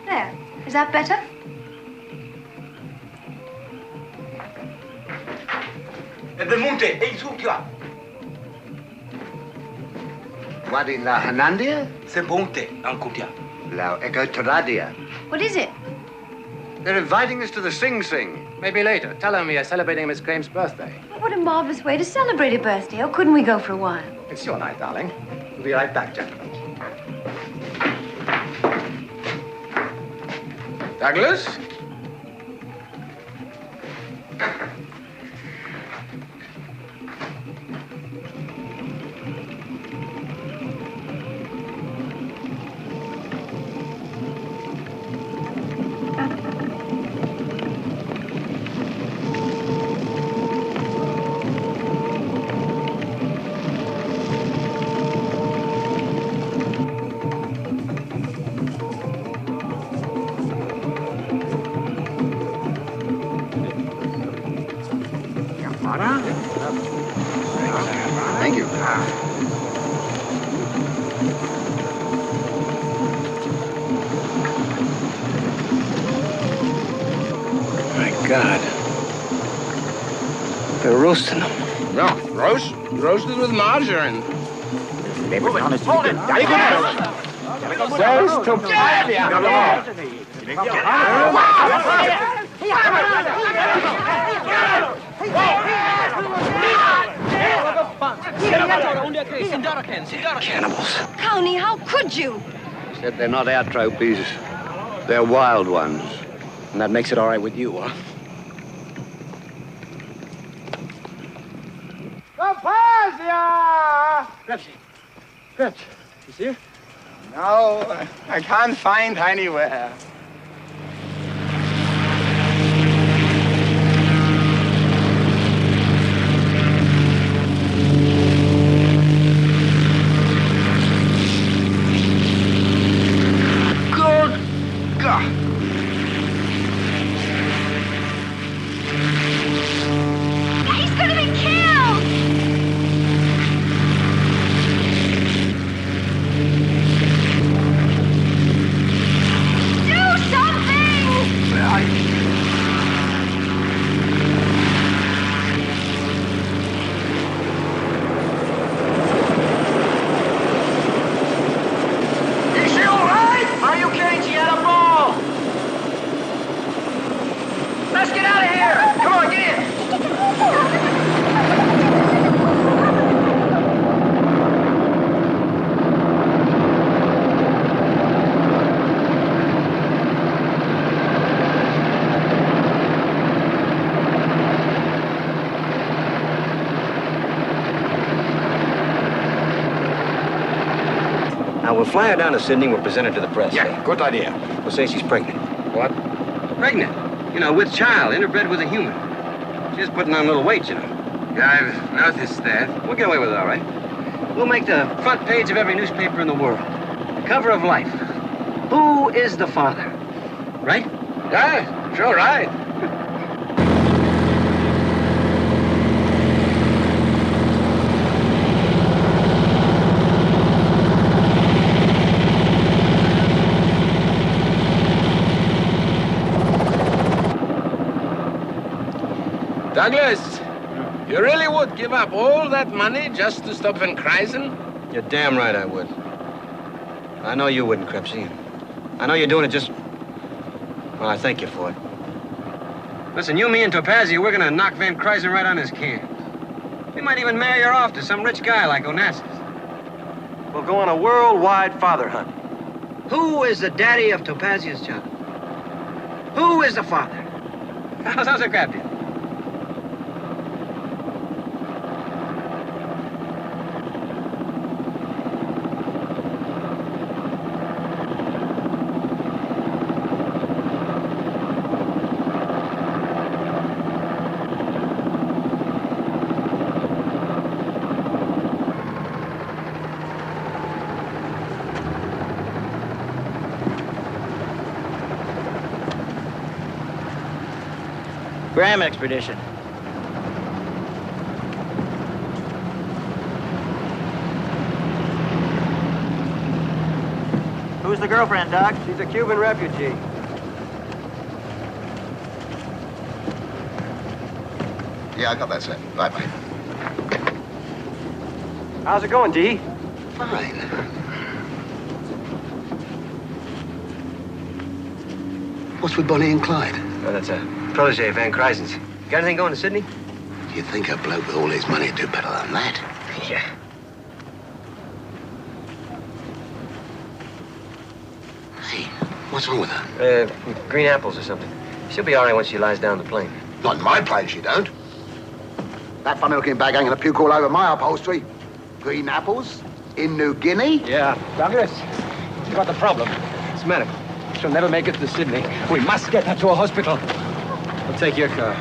There. Is that better? Benvenuti, e su qua. What in La Hanandia? Sebunte, Ancutia. La Ecotoradia. What is it? They're inviting us to the Sing Sing. Maybe later. Tell them we are celebrating Miss Graham's birthday. Oh, what a marvelous way to celebrate a birthday. Oh, couldn't we go for a while? It's your night, darling. We'll be right back, gentlemen. Douglas? Thank you. My God. They're roasting them. No, roasted with margarine. Hold it! Roast to Cannibals. County, how could you? Said they're not our trophies. They're wild ones. And that makes it all right with you, huh? Papasia! Fetch. You see her? No, I can't find her anywhere. Good God. He's gonna be killed! Do We'll fly her down to Sydney. We'll present her to the press. Yeah, good idea. We'll say she's pregnant. What? Pregnant. You know, with child, interbred with a human. She's putting on a little weight, you know. Yeah, I've noticed that. We'll get away with it, all right. We'll make the front page of every newspaper in the world. The cover of Life. Who is the father? Right? Yeah, sure, right. Douglas, you really would give up all that money just to stop Van Kryzen? You're damn right I would. I know you wouldn't, Krebsy. I know you're doing it just... Well, I thank you for it. Listen, you, me, and Topazio, we're gonna knock Van Kryzen right on his can. We might even marry her off to some rich guy like Onassis. We'll go on a worldwide father hunt. Who is the daddy of Topazio's child? Who is the father? How's that grab you? Graham expedition. Who's the girlfriend, Doc? She's a Cuban refugee. Yeah, I got that set. Bye-bye. How's it going, Dee? Fine. What's with Bonnie and Clyde? Oh, that's a protege of Van Kryzen's. Got anything going to Sydney? You'd think a bloke with all his money would do better than that. Yeah. Hey, what's wrong with her? Green apples or something. She'll be all right once she lies down the plane. Not in my plane, she don't. That funny-looking bag hanging a puke all over my upholstery. Green apples? In New Guinea? Yeah, Douglas, you got the problem. It's medical. She'll never make it to Sydney. We must get her to a hospital. I'll take your car.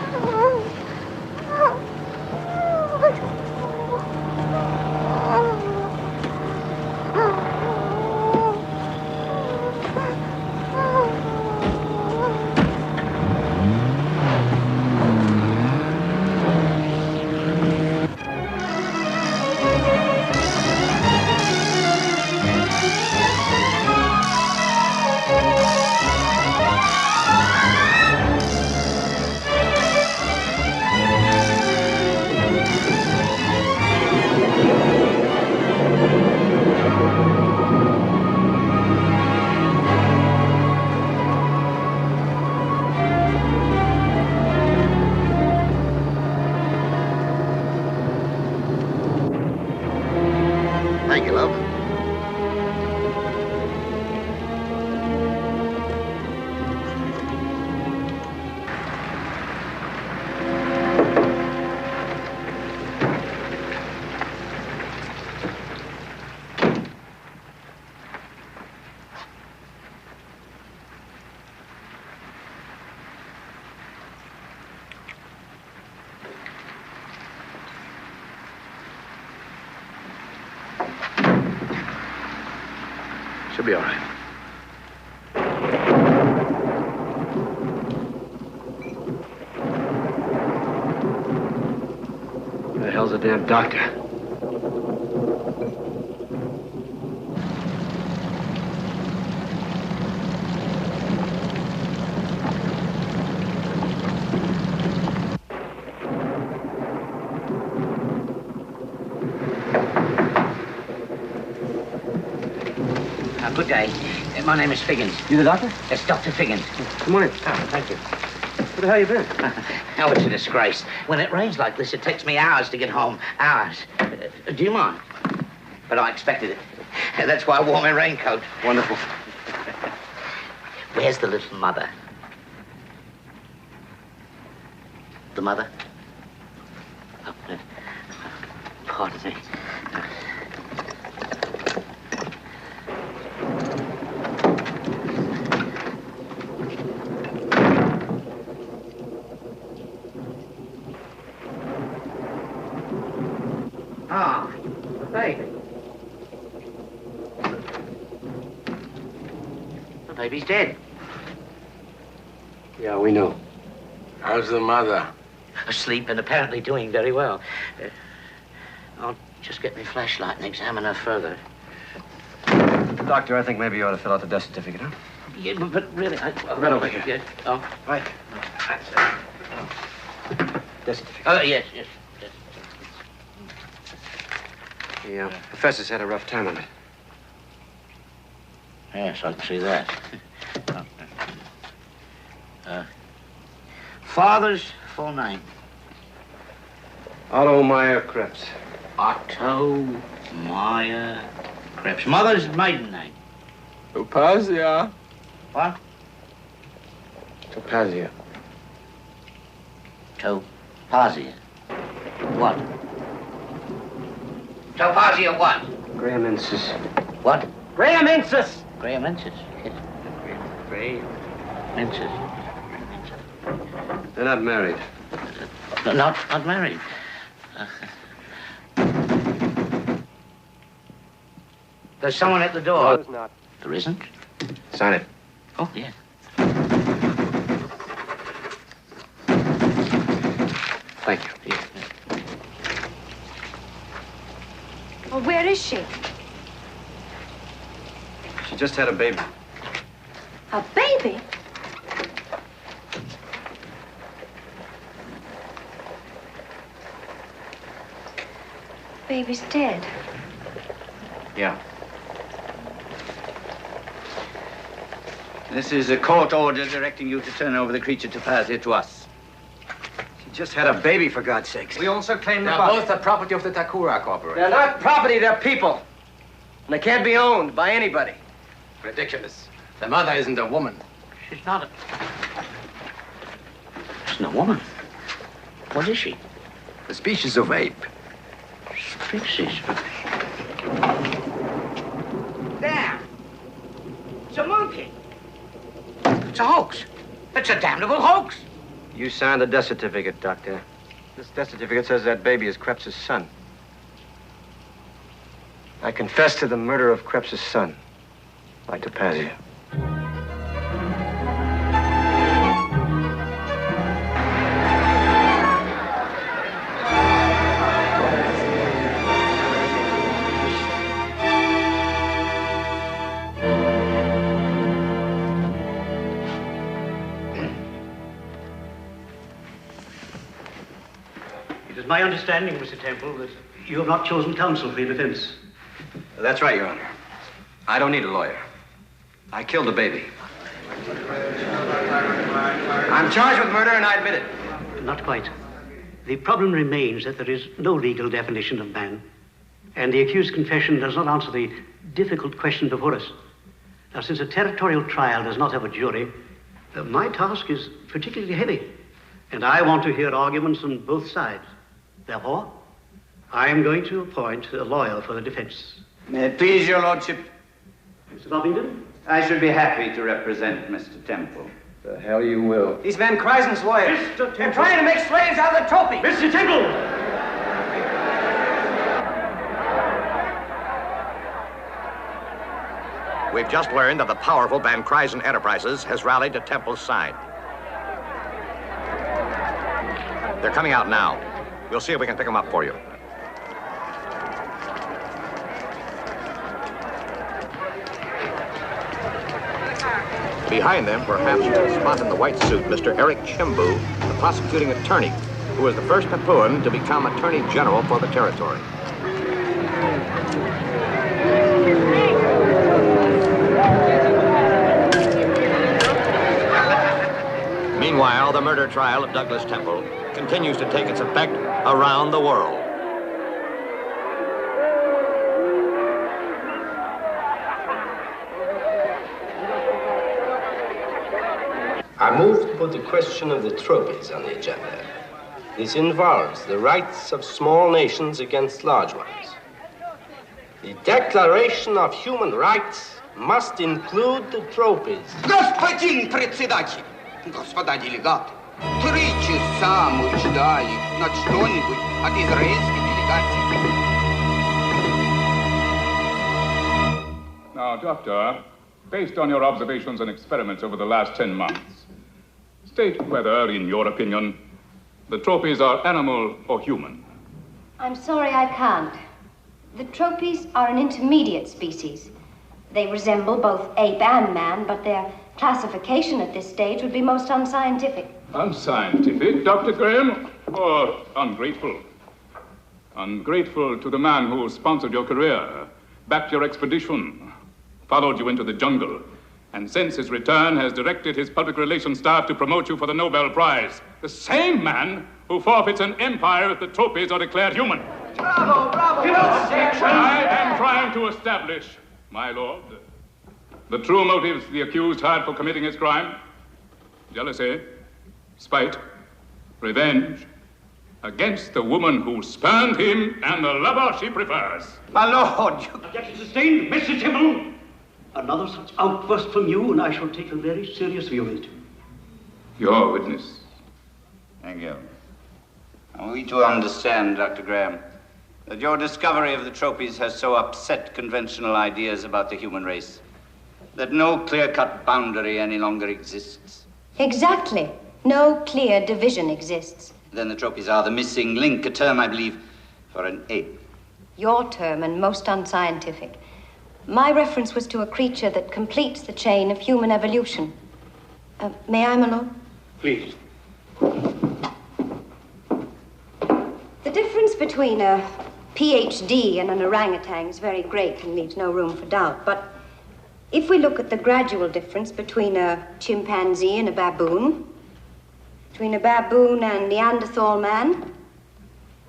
Thank you, love. She'll be all right. Where the hell's the damn doctor? Good day. My name is Figgins. You the doctor? It's Dr. Figgins. Good morning. Oh, thank you. Where the hell you been? Oh, it's a disgrace. When it rains like this, it takes me hours to get home. Hours. Do you mind? But I expected it. That's why I wore my raincoat. Wonderful. Where's the little mother? The mother? Oh, pardon me. Baby's dead. Yeah, we know. How's the mother? Asleep and apparently doing very well. I'll just get my flashlight and examine her further. Doctor, I think maybe you ought to fill out the death certificate, huh? Yeah, but really, Right over here. Yeah. Oh, Right. Death certificate. oh, yes. The professor's had a rough time of it. Yes, I can see that. Father's full name? Otto Meyer Krebs. Otto Meyer Krebs. Mother's maiden name? Topazia. What? Topazia. Topazia. What? Topazia what? Grahamensis. What? Grahamensis! Grahamensis. Yes. Grahamensis. They're not married. No, not married. There's someone at the door. No, there's not. There isn't? Sign it. Oh, yeah. Thank you. Yeah. Well, where is she? She just had a baby. A baby? Baby's dead. Yeah. This is a court order directing you to turn over the creature Topazia to us. She just had a baby, for God's sakes. We also claim the They're body. both the property of the Takura Corporation. They're not property, they're people. And they can't be owned by anybody. Ridiculous. The mother isn't a woman. She's not a... She's no woman. What is she? A species of ape. Species. There. It's a monkey. It's a hoax. It's a damnable hoax. You signed the death certificate, Doctor. This death certificate says that baby is Krebs' son. I confess to the murder of Krebs' son, by Topazia. It is my understanding, Mr. Temple, that you have not chosen counsel for your defense. That's right, Your Honor. I don't need a lawyer. I killed the baby. I'm charged with murder, and I admit it. Not quite. The problem remains that there is no legal definition of man, and the accused's confession does not answer the difficult question before us. Now, since a territorial trial does not have a jury, my task is particularly heavy, and I want to hear arguments on both sides. Therefore, I am going to appoint a lawyer for the defense. May it please your lordship? Mr. Lobbington? I should be happy to represent Mr. Temple. The hell you will. He's Van Kruisen's lawyer. Mr. Temple. They're trying to make slaves out of the trophy. Mr. Temple! We've just learned that the powerful Van Kruisen Enterprises has rallied to Temple's side. They're coming out now. We'll see if we can pick them up for you. Behind them, perhaps you can spot in the white suit Mr. Eric Chimbu, the prosecuting attorney, who was the first Papuan to become Attorney General for the territory. Meanwhile, the murder trial of Douglas Temple continues to take its effect around the world. I move to put the question of the trophies on the agenda. This involves the rights of small nations against large ones. The Declaration of Human Rights must include the trophies. Господин председатель, господа делегаты, 3 часа мы ждали на что-нибудь от израильской делегации. Now, Doctor, based on your observations and experiments over the last 10 months, state whether, in your opinion, the trophies are animal or human. I'm sorry, I can't. The trophies are an intermediate species. They resemble both ape and man, but their classification at this stage would be most unscientific. Unscientific, Dr. Graham, or ungrateful? Ungrateful to the man who sponsored your career, backed your expedition, followed you into the jungle, and since his return has directed his public relations staff to promote you for the Nobel Prize. The same man who forfeits an empire if the trophies are declared human. Bravo, bravo! I am trying to establish, my lord, the true motives the accused had for committing his crime. Jealousy, spite, revenge, against the woman who spurned him and the lover she prefers. My lord, Objection sustained. Mr. Tibble, another such outburst from you, and I shall take a very serious view of it. Your witness. Thank you. Are we to understand, Dr. Graham, that your discovery of the trophies has so upset conventional ideas about the human race that no clear-cut boundary any longer exists? Exactly. No clear division exists. Then the trophies are the missing link, a term, I believe, for an ape. Your term, and most unscientific. My reference was to a creature that completes the chain of human evolution. May I, my lord? Please. The difference between a PhD and an orangutan is very great and leaves no room for doubt. But if we look at the gradual difference between a chimpanzee and a baboon, between a baboon and Neanderthal man,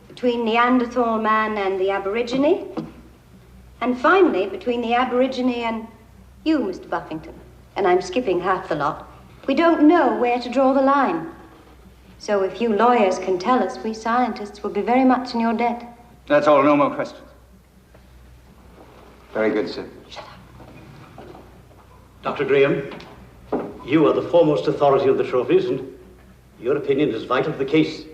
between Neanderthal man and the Aborigine, and finally between the Aborigine and you, Mr. Buffington, and I'm skipping half the lot, we don't know where to draw the line. So if you lawyers can tell us, we scientists will be very much in your debt. That's all, no more questions. Very good, sir. Dr. Graham, you are the foremost authority on the trophies, and your opinion is vital to the case.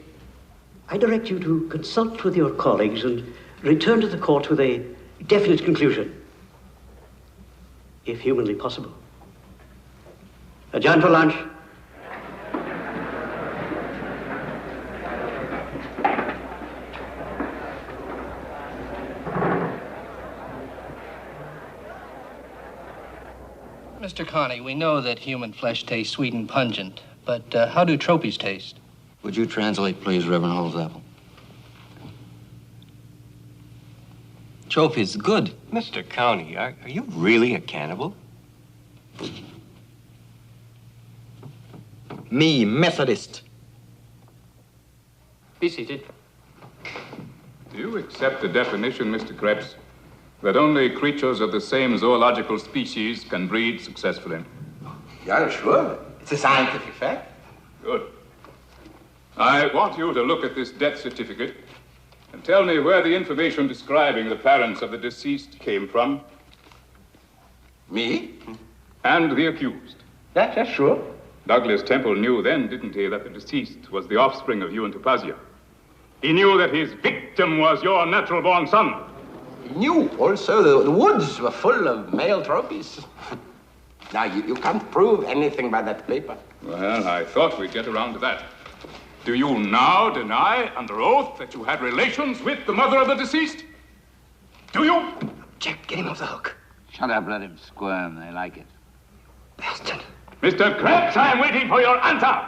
I direct you to consult with your colleagues and return to the court with a definite conclusion, if humanly possible. Adjourn for lunch. Mr. Connie, we know that human flesh tastes sweet and pungent, but how do trophies taste? Would you translate, please, Reverend Holzapfel? Trophies, good. Mr. Connie, are you really a cannibal? Me, Methodist. Be seated. Do you accept the definition, Mr. Krebs, that only creatures of the same zoological species can breed successfully? Yeah, sure. It's a scientific fact. Good. I want you to look at this death certificate and tell me where the information describing the parents of the deceased came from. Me? And the accused. Yeah, sure. Douglas Temple knew then, didn't he, that the deceased was the offspring of you and Topasia. He knew that his victim was your natural-born son. He knew also the woods were full of male trophies. Now, you can't prove anything by that paper. Well, I thought we'd get around to that. Do you now deny, under oath, that you had relations with the mother of the deceased? Do you? Jack, get him off the hook. Shut up, let him squirm. They like it. Bastard. Mr. Krebs, I am waiting for your answer.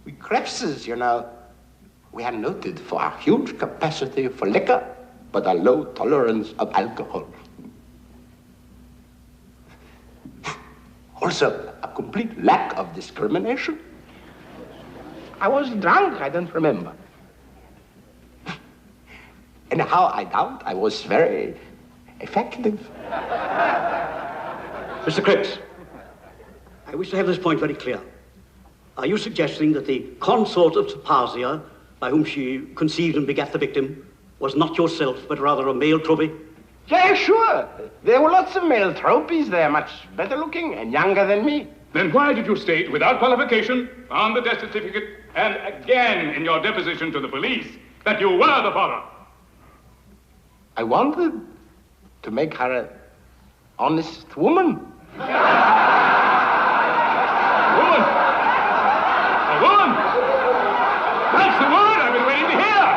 We Krebses, you know, we are noted for our huge capacity for liquor, but a low tolerance of alcohol. Also, a complete lack of discrimination. I was drunk, I don't remember. And how I doubt I was very effective. Mr. Krebs, I wish to have this point very clear. Are you suggesting that the consort of Topasia, by whom she conceived and begat the victim, was not yourself, but rather a male trophy? Yeah, sure. There were lots of male trophies. They're much better looking and younger than me. Then why did you state, without qualification, on the death certificate, and again in your deposition to the police, that you were the father? I wanted to make her honest woman. Woman! A woman! That's the word I've been waiting to hear!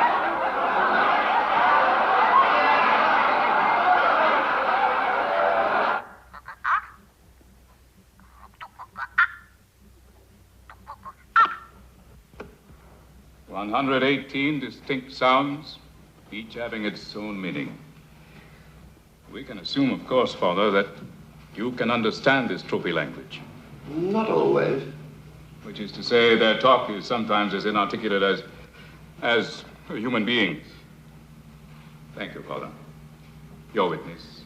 "118 distinct sounds, each having its own meaning. We can assume, of course, Father, that you can understand this trophy language. Not always. Which is to say, their talk is sometimes as inarticulate as human beings. Thank you, Father. Your witness.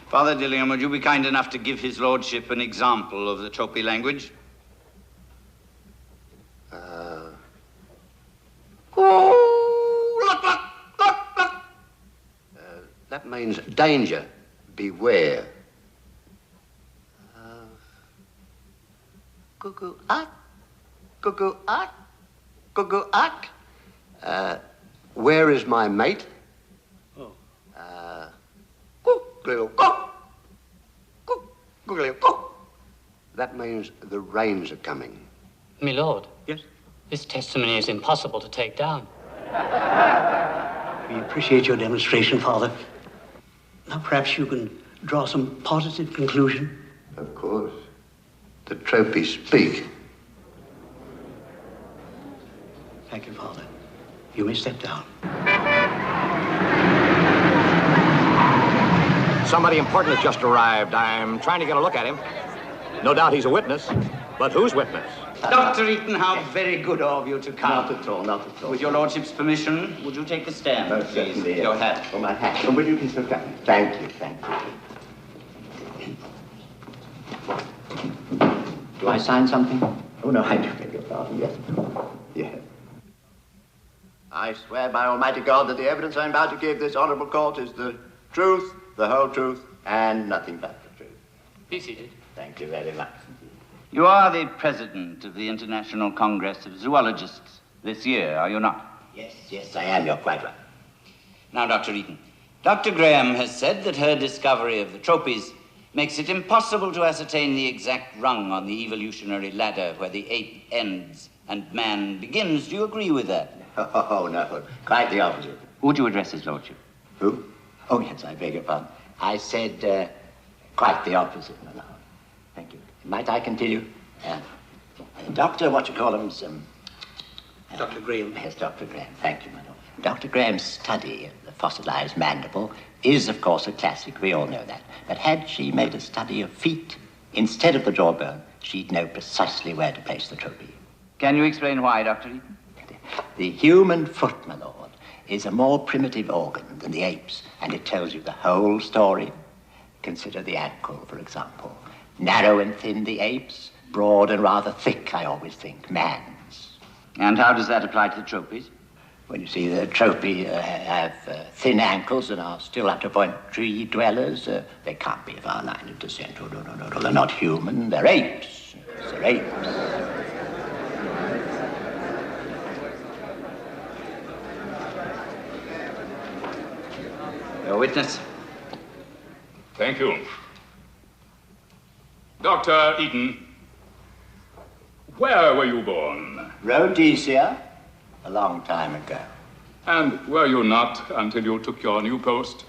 Father Dillingham, would you be kind enough to give his lordship an example of the trophy language? That means danger. Beware. Cuckoo, ack. Cuckoo, ack. Cuckoo, ack. Where is my mate? Oh. That means the rains are coming. My lord. Yes? This testimony is impossible to take down. We appreciate your demonstration, Father. Now, perhaps you can draw some positive conclusion. Of course. The trophies speak. Thank you, Father. You may step down. Somebody important has just arrived. I'm trying to get a look at him. No doubt he's a witness. But whose witness? Dr. Eaton, how very good of you to come. Not at all, not at all. With your lordship's permission, would you take a stand, Most please? certainly, Your yes. hat. Oh, my hat. Oh, will you please look at me? Thank you, thank you. Do I sign something? Oh, no, I do beg your pardon, yes. Yes. I swear by Almighty God that the evidence I'm about to give this honorable court is the truth, the whole truth, and nothing but the truth. Be seated. Thank you very much. You are the president of the International Congress of Zoologists this year, are you not? Yes, yes, I am. You're quite right. Now, Dr. Eaton, Dr. Graham has said that her discovery of the trophies makes it impossible to ascertain the exact rung on the evolutionary ladder where the ape ends and man begins. Do you agree with that? Oh, no, quite the opposite. Would you address his lordship? Who? Oh, yes, I beg your pardon. I said quite the opposite, my lord. Thank you. Might I continue? Dr. Dr. Graham. Yes, Dr. Graham. Thank you, my lord. Dr. Graham's study of the fossilized mandible is, of course, a classic. We all know that. But had she made a study of feet instead of the jawbone, she'd know precisely where to place the trophy. Can you explain why, Dr. Eaton? The human foot, my lord, is a more primitive organ than the ape's, and it tells you the whole story. Consider the ankle, for example. Narrow and thin, the ape's. Broad and rather thick, I always think, man's. And how does that apply to the trophies? Well, you see, the trophy have thin ankles and are still up to point tree dwellers. They can't be of our line of descent. Oh, no. They're not human. They're apes. They're apes. Your witness. Thank you. Dr. Eaton, where were you born? Rhodesia, a long time ago. And were you not until you took your new post,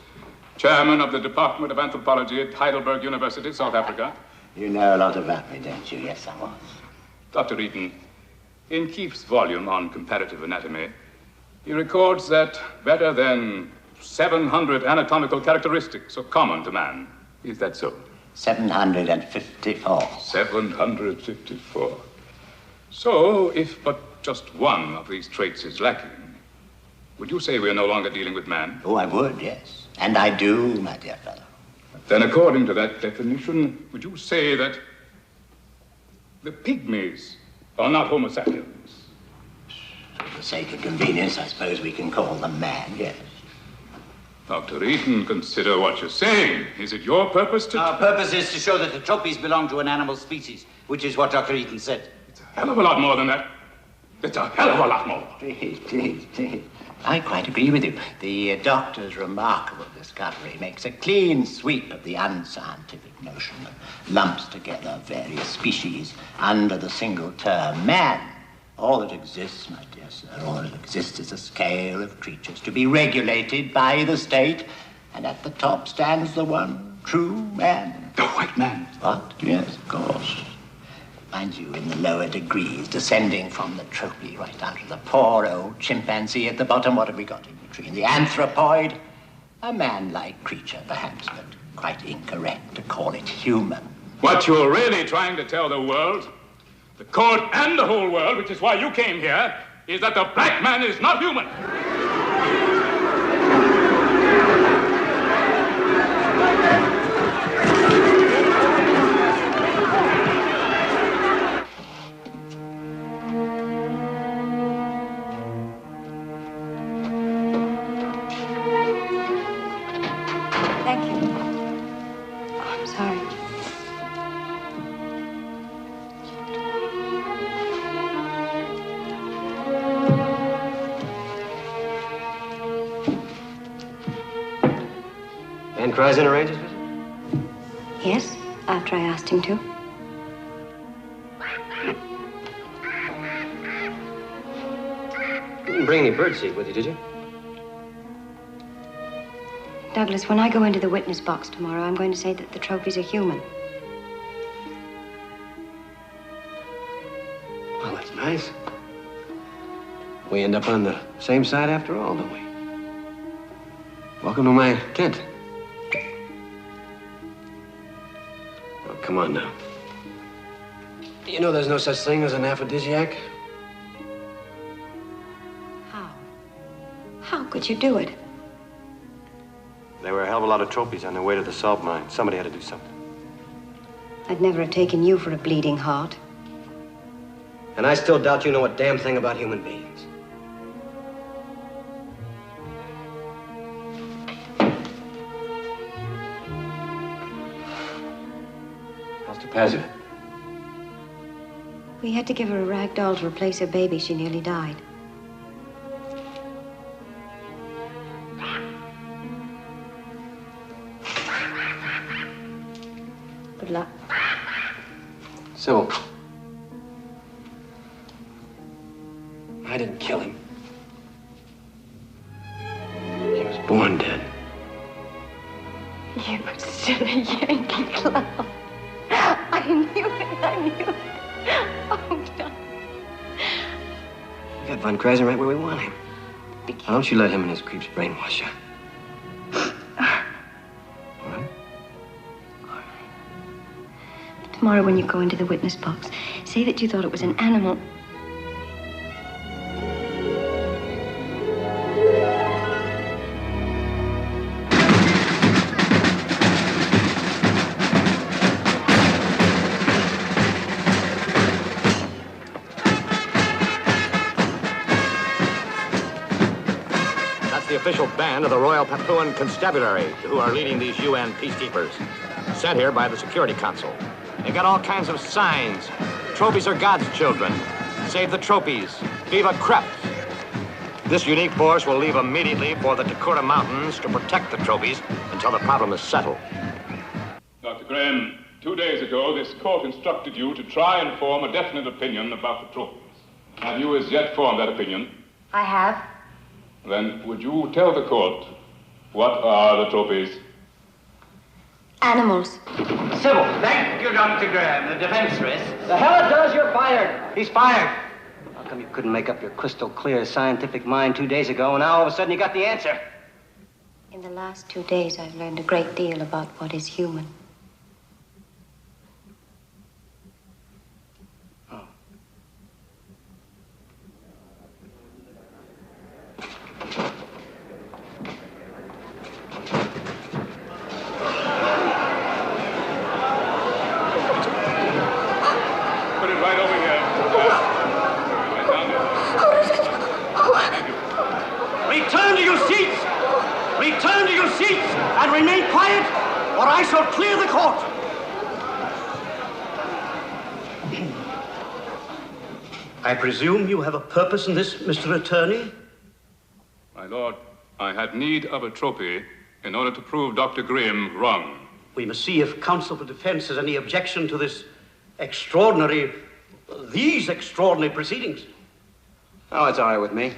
chairman of the Department of Anthropology at Heidelberg University, South Africa? You know a lot about me, don't you? Yes, I was. Dr. Eaton, in Keefe's volume on comparative anatomy, he records that better than 700 anatomical characteristics are common to man. Is that so? 754. 754. So, if but just one of these traits is lacking, would you say we are no longer dealing with man? Oh, I would, yes. And I do, my dear fellow. Then, according to that definition, would you say that the pygmies are not Homo sapiens? For the sake of convenience, I suppose we can call them man, yes. Dr. Eaton, consider what you're saying. Is it your purpose to... Our purpose is to show that the trophies belong to an animal species, which is what Dr. Eaton said. It's a hell of a lot more than that. It's a hell of a lot more. Please. I quite agree with you. The doctor's remarkable discovery makes a clean sweep of the unscientific notion that lumps together various species under the single term man. All that exists, my dear sir, all that exists is a scale of creatures to be regulated by the state, and at the top stands the one true man. The white man? What? Yes, of course. Mind you, in the lower degrees, descending from the trophy right down to the poor old chimpanzee at the bottom, what have we got in between? The anthropoid? A man-like creature, perhaps, but quite incorrect to call it human. What you're really trying to tell the world, the court and the whole world, which is why you came here, is that the black man is not human. Thank you. Oh, I'm sorry. Van Kryzen arranges visit? Yes, after I asked him to. You didn't bring any birdseed with you, did you? Douglas, when I go into the witness box tomorrow, I'm going to say that the trophies are human. Well, that's nice. We end up on the same side after all, don't we? Welcome to my tent. Oh, come on now. You know there's no such thing as an aphrodisiac? How could you do it? There were a hell of a lot of trophies on their way to the salt mine. Somebody had to do something. I'd never have taken you for a bleeding heart. And I still doubt you know a damn thing about human beings. How's Topazia? We had to give her a rag doll to replace her baby. She nearly died. Good luck. Sybil, I didn't kill him. He was born dead. You were still a Yankee clown. I knew it. I knew it. Oh, no. We got Van Kryzen right where we want him. Now, don't you let him and his creeps brainwash you. Tomorrow when you go into the witness box, say that you thought it was an animal. That's the official band of the Royal Papuan Constabulary, who are leading these UN peacekeepers, sent here by the Security Council. They got all kinds of signs. Trophies are God's children. Save the trophies. Viva Creps. This unique force will leave immediately for the Takura Mountains to protect the trophies until the problem is settled. Dr. Graham, 2 days ago, this court instructed you to try and form a definite opinion about the trophies. Have you as yet formed that opinion? I have. Then would you tell the court what are the trophies? Animals. Sybil, thank you, Dr. Graham. The defense risks. The hell it does, you're fired. He's fired. How come you couldn't make up your crystal clear scientific mind 2 days ago, and now all of a sudden you got the answer? In the last 2 days, I've learned a great deal about what is human. Put it right over here. Right down there. Return to your seats! Return to your seats and remain quiet, or I shall clear the court! I presume you have a purpose in this, Mr. Attorney? I lord, I had need of a trophy in order to prove Dr. Graham wrong. We must see if counsel for defense has any objection to these extraordinary proceedings. Oh, it's all right with me.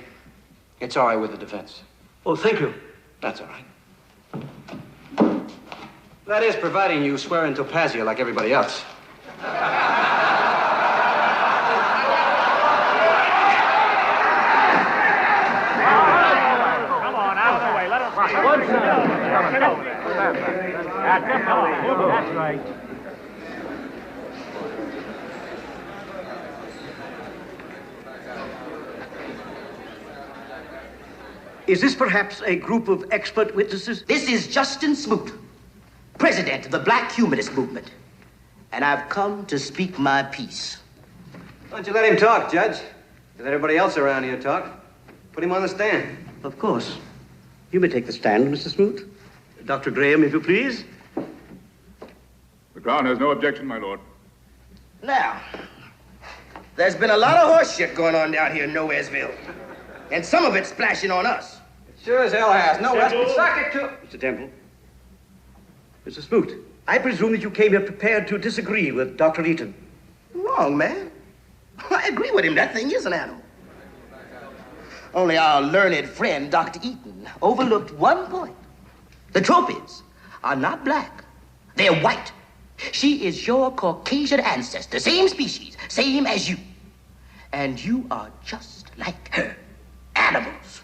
It's all right with the defense. Oh, thank you. That's all right. That is, providing you swear in Topazia like everybody else. Come on, out of the way. Let us see. That's right. Is this perhaps a group of expert witnesses? This is Justin Smoot, president of the Black Humanist Movement. And I've come to speak my piece. Why don't you let him talk, Judge? Let everybody else around here talk. Put him on the stand. Of course. You may take the stand, Mr. Smoot. Dr. Graham, if you please. The Crown has no objection, my lord. Now, there's been a lot of horse shit going on down here in Nowheresville. And some of it splashing on us. Sure as hell has. No, that's been socket to... Mr. Temple. Mr. Smoot, I presume that you came here prepared to disagree with Dr. Eaton. Wrong, man. I agree with him. That thing is an animal. Only our learned friend, Dr. Eaton, overlooked one point. The trophies are not black. They're white. She is your Caucasian ancestor, same species, same as you. And you are just like her. Animals.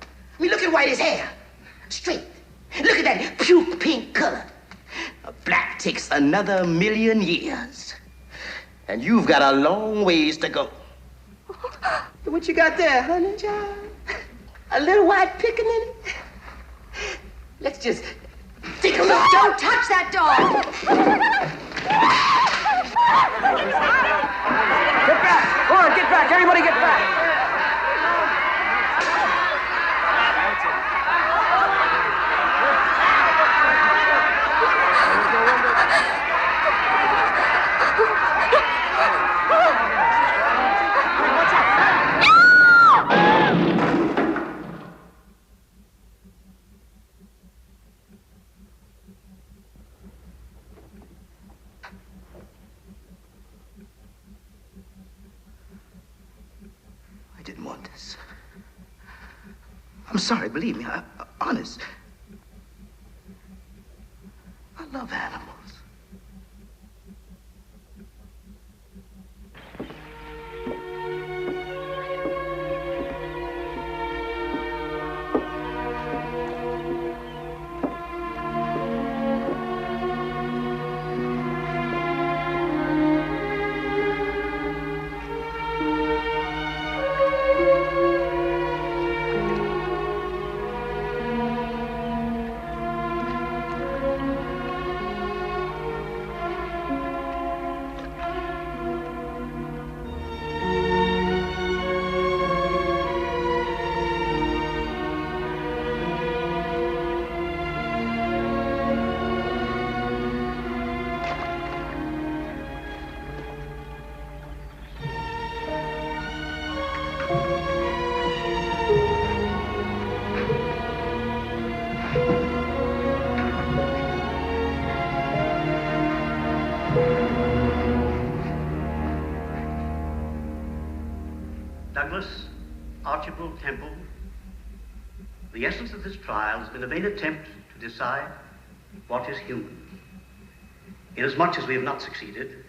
I mean, look at Whitey's hair. Straight. Look at that puke pink color. A black takes another 1,000,000 years. And you've got a long ways to go. What you got there, honey child? A little white pickaninny? Let's just take a look. Don't touch that dog! Get back! Come on, get back! Everybody get back! I didn't want this. I'm sorry, believe me, honest. I love animals. Douglas Archibald Temple, the essence of this trial has been a vain attempt to decide what is human. Inasmuch as we have not succeeded,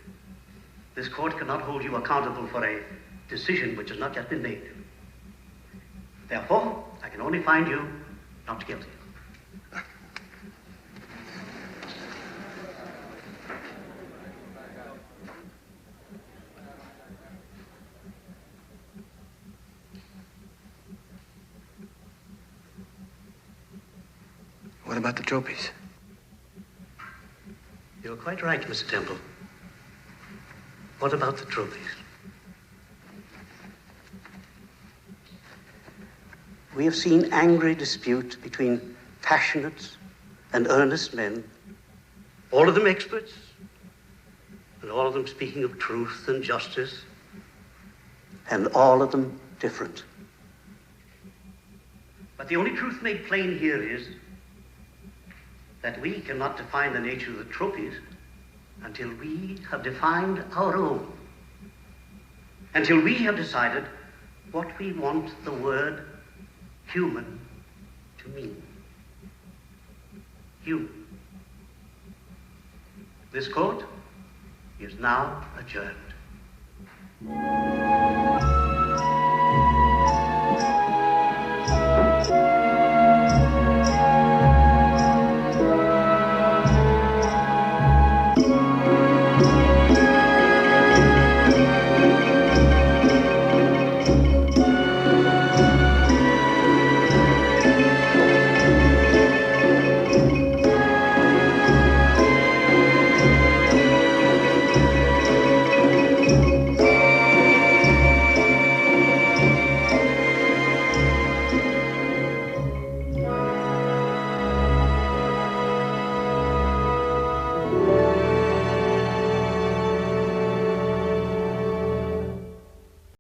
this court cannot hold you accountable for a decision which has not yet been made. Therefore, I can only find you not guilty. What about the trophies? You're quite right, Mr. Temple. What about the trophies? We have seen angry dispute between passionate and earnest men, all of them experts, and all of them speaking of truth and justice, and all of them different. But the only truth made plain here is that we cannot define the nature of the trophies until we have defined our own. Until we have decided what we want the word human to mean. Human. This court is now adjourned.